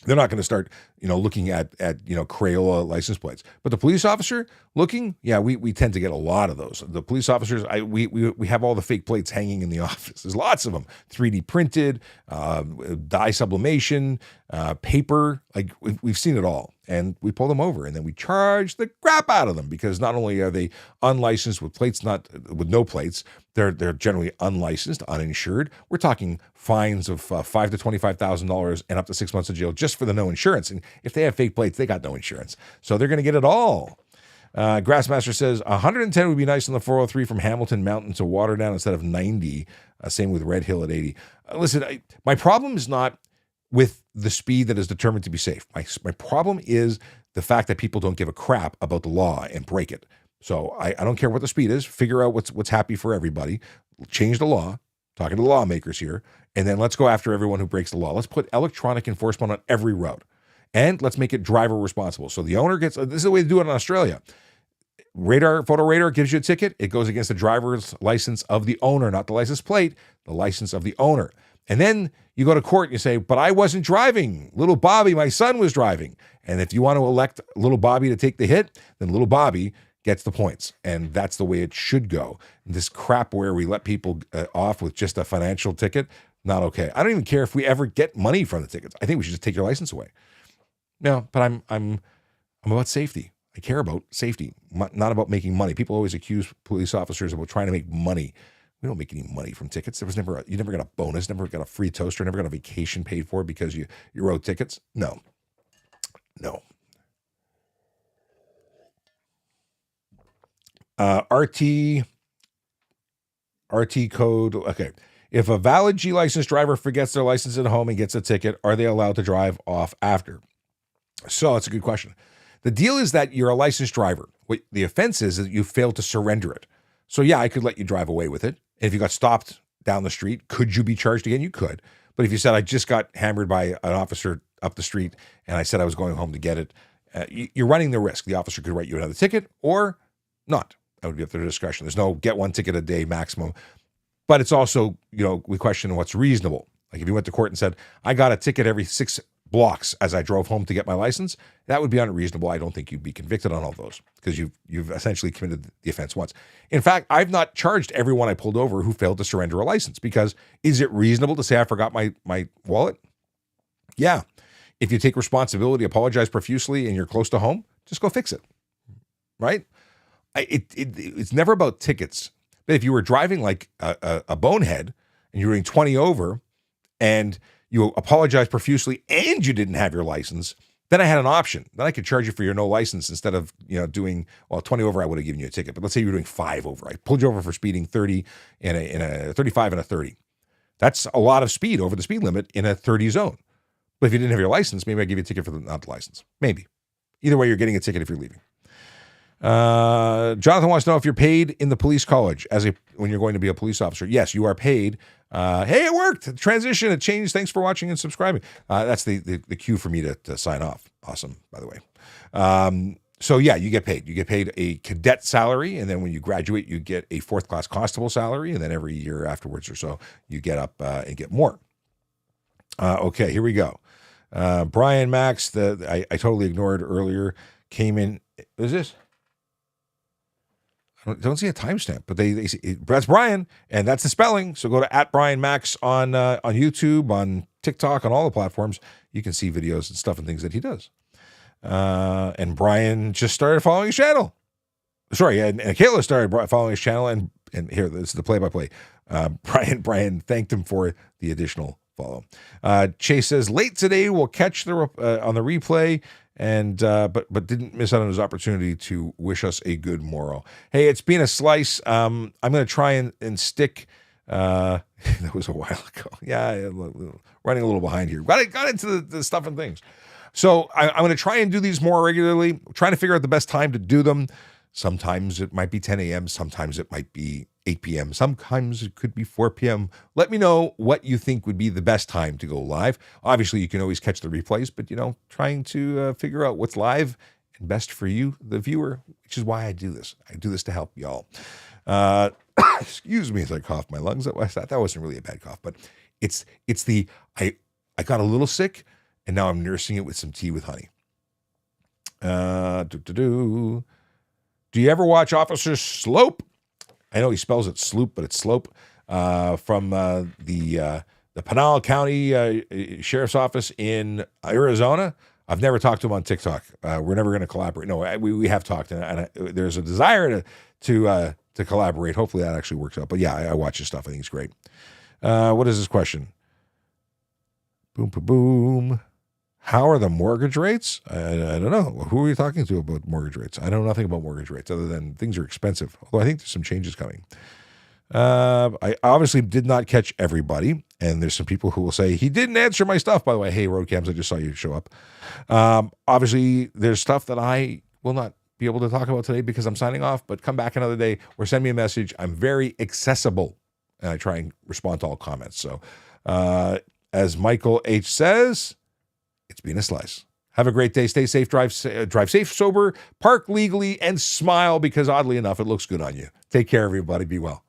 They're not going to start, looking at Crayola license plates. But the police officer looking, yeah, we tend to get a lot of those. The police officers, we have all the fake plates hanging in the office. There's lots of them, 3D printed, dye sublimation, paper. Like we've seen it all, and we pull them over, and then we charge the crap out of them because not only are they unlicensed with plates, with no plates, they're generally unlicensed, uninsured. We're talking fines of $5,000 to $25,000 and up to 6 months of jail just for the no insurance. And if they have fake plates, they got no insurance, so they're going to get it all. Grassmaster says 110 would be nice on the 403 from Hamilton Mountain to Waterdown instead of 90. Same with Red Hill at 80. Listen, my problem is not with the speed that is determined to be safe. My problem is the fact that people don't give a crap about the law and break it. So I don't care what the speed is. Figure out what's happy for everybody. Change the law. Talking to the lawmakers here. And then let's go after everyone who breaks the law. Let's put electronic enforcement on every road. And let's make it driver responsible. So the owner gets, this is the way to do it in Australia. Photo radar gives you a ticket. It goes against the driver's license of the owner, not the license plate, the license of the owner. And then you go to court and you say, but I wasn't driving. Little Bobby, my son, was driving. And if you want to elect little Bobby to take the hit, then little Bobby gets the points. And that's the way it should go. This crap where we let people off with just a financial ticket, not okay. I don't even care if we ever get money from the tickets. I think we should just take your license away. No, but I'm about safety. I care about safety, not about making money. People always accuse police officers about trying to make money We don't make any money from tickets. You never got a bonus, never got a free toaster, never got a vacation paid for because you wrote tickets. No. RT code. Okay. If a valid G license driver forgets their license at home and gets a ticket, are they allowed to drive off after? So it's a good question. The deal is that you're a licensed driver. What the offense is that you failed to surrender it. So yeah, I could let you drive away with it. And if you got stopped down the street, could you be charged again? You could. But if you said, I just got hammered by an officer up the street and I said I was going home to get it, you're running the risk. The officer could write you another ticket or not. That would be up to their discretion. There's no get one ticket a day maximum. But it's also, we question what's reasonable. Like if you went to court and said, I got a ticket every 6 blocks as I drove home to get my license, that would be unreasonable. I don't think you'd be convicted on all those because you've essentially committed the offense once. In fact, I've not charged everyone I pulled over who failed to surrender a license because is it reasonable to say I forgot my wallet? Yeah. If you take responsibility, apologize profusely, and you're close to home, just go fix it. Right? It's never about tickets. But if you were driving like a bonehead and you were doing 20 over and you apologized profusely and you didn't have your license, then I had an option. Then I could charge you for your no license instead of, doing, 20 over, I would have given you a ticket. But let's say you were doing 5 over. I pulled you over for speeding 30 in a 35 and a 30. That's a lot of speed over the speed limit in a 30 zone. But if you didn't have your license, maybe I give you a ticket for not the license. Maybe. Either way, you're getting a ticket if you're leaving. Jonathan wants to know if you're paid in the police college when you're going to be a police officer. Yes, you are paid. Hey, it worked. Transition, it changed. Thanks for watching and subscribing. That's the cue for me to sign off. Awesome, by the way. So yeah, you get paid. You get paid a cadet salary, and then when you graduate, you get a 4th class constable salary, and then every year afterwards or so, you get up and get more. Okay, here we go. Brian Max, I totally ignored earlier, came in. Is this? I don't see a timestamp, but that's Brian, and that's the spelling. So go to @BrianMax on YouTube, on TikTok, on all the platforms. You can see videos and stuff and things that he does. And Brian just started following his channel. Sorry, and Kayla started following his channel, and here, this is the play-by-play. Brian thanked him for the additional follow. Chase says, late today, we'll catch on the replay. And but didn't miss out on his opportunity to wish us a good morrow. Hey, it's been a slice. I'm going to try and stick. That was a while ago. Yeah, running a little behind here. Got into the stuff and things. So I'm going to try and do these more regularly. Trying to figure out the best time to do them. Sometimes it might be 10 a.m. Sometimes it might be 8 p.m. Sometimes it could be 4 p.m. Let me know what you think would be the best time to go live. Obviously, you can always catch the replays, but, trying to figure out what's live and best for you, the viewer, which is why I do this. I do this to help y'all. Excuse me as I cough my lungs. That wasn't really a bad cough, but it's I got a little sick, and now I'm nursing it with some tea with honey. Do you ever watch Officer Slope? I know he spells it Sloop, but it's Slope. From the Pinal County Sheriff's Office in Arizona. I've never talked to him on TikTok. We're never going to collaborate. No, we have talked, and there's a desire to collaborate. Hopefully that actually works out. But yeah, I watch his stuff. I think it's great. What is this question? Boom, boom, boom. How are the mortgage rates? I don't know. Who are you talking to about mortgage rates? I know nothing about mortgage rates other than things are expensive. Although I think there's some changes coming. I obviously did not catch everybody. And there's some people who will say, he didn't answer my stuff. By the way, hey, Roadcams, I just saw you show up. Obviously, there's stuff that I will not be able to talk about today because I'm signing off. But come back another day or send me a message. I'm very accessible. And I try and respond to all comments. So as Michael H. says, it's been a slice. Have a great day. Stay safe. Drive safe, sober, park legally, and smile because oddly enough, it looks good on you. Take care, everybody. Be well.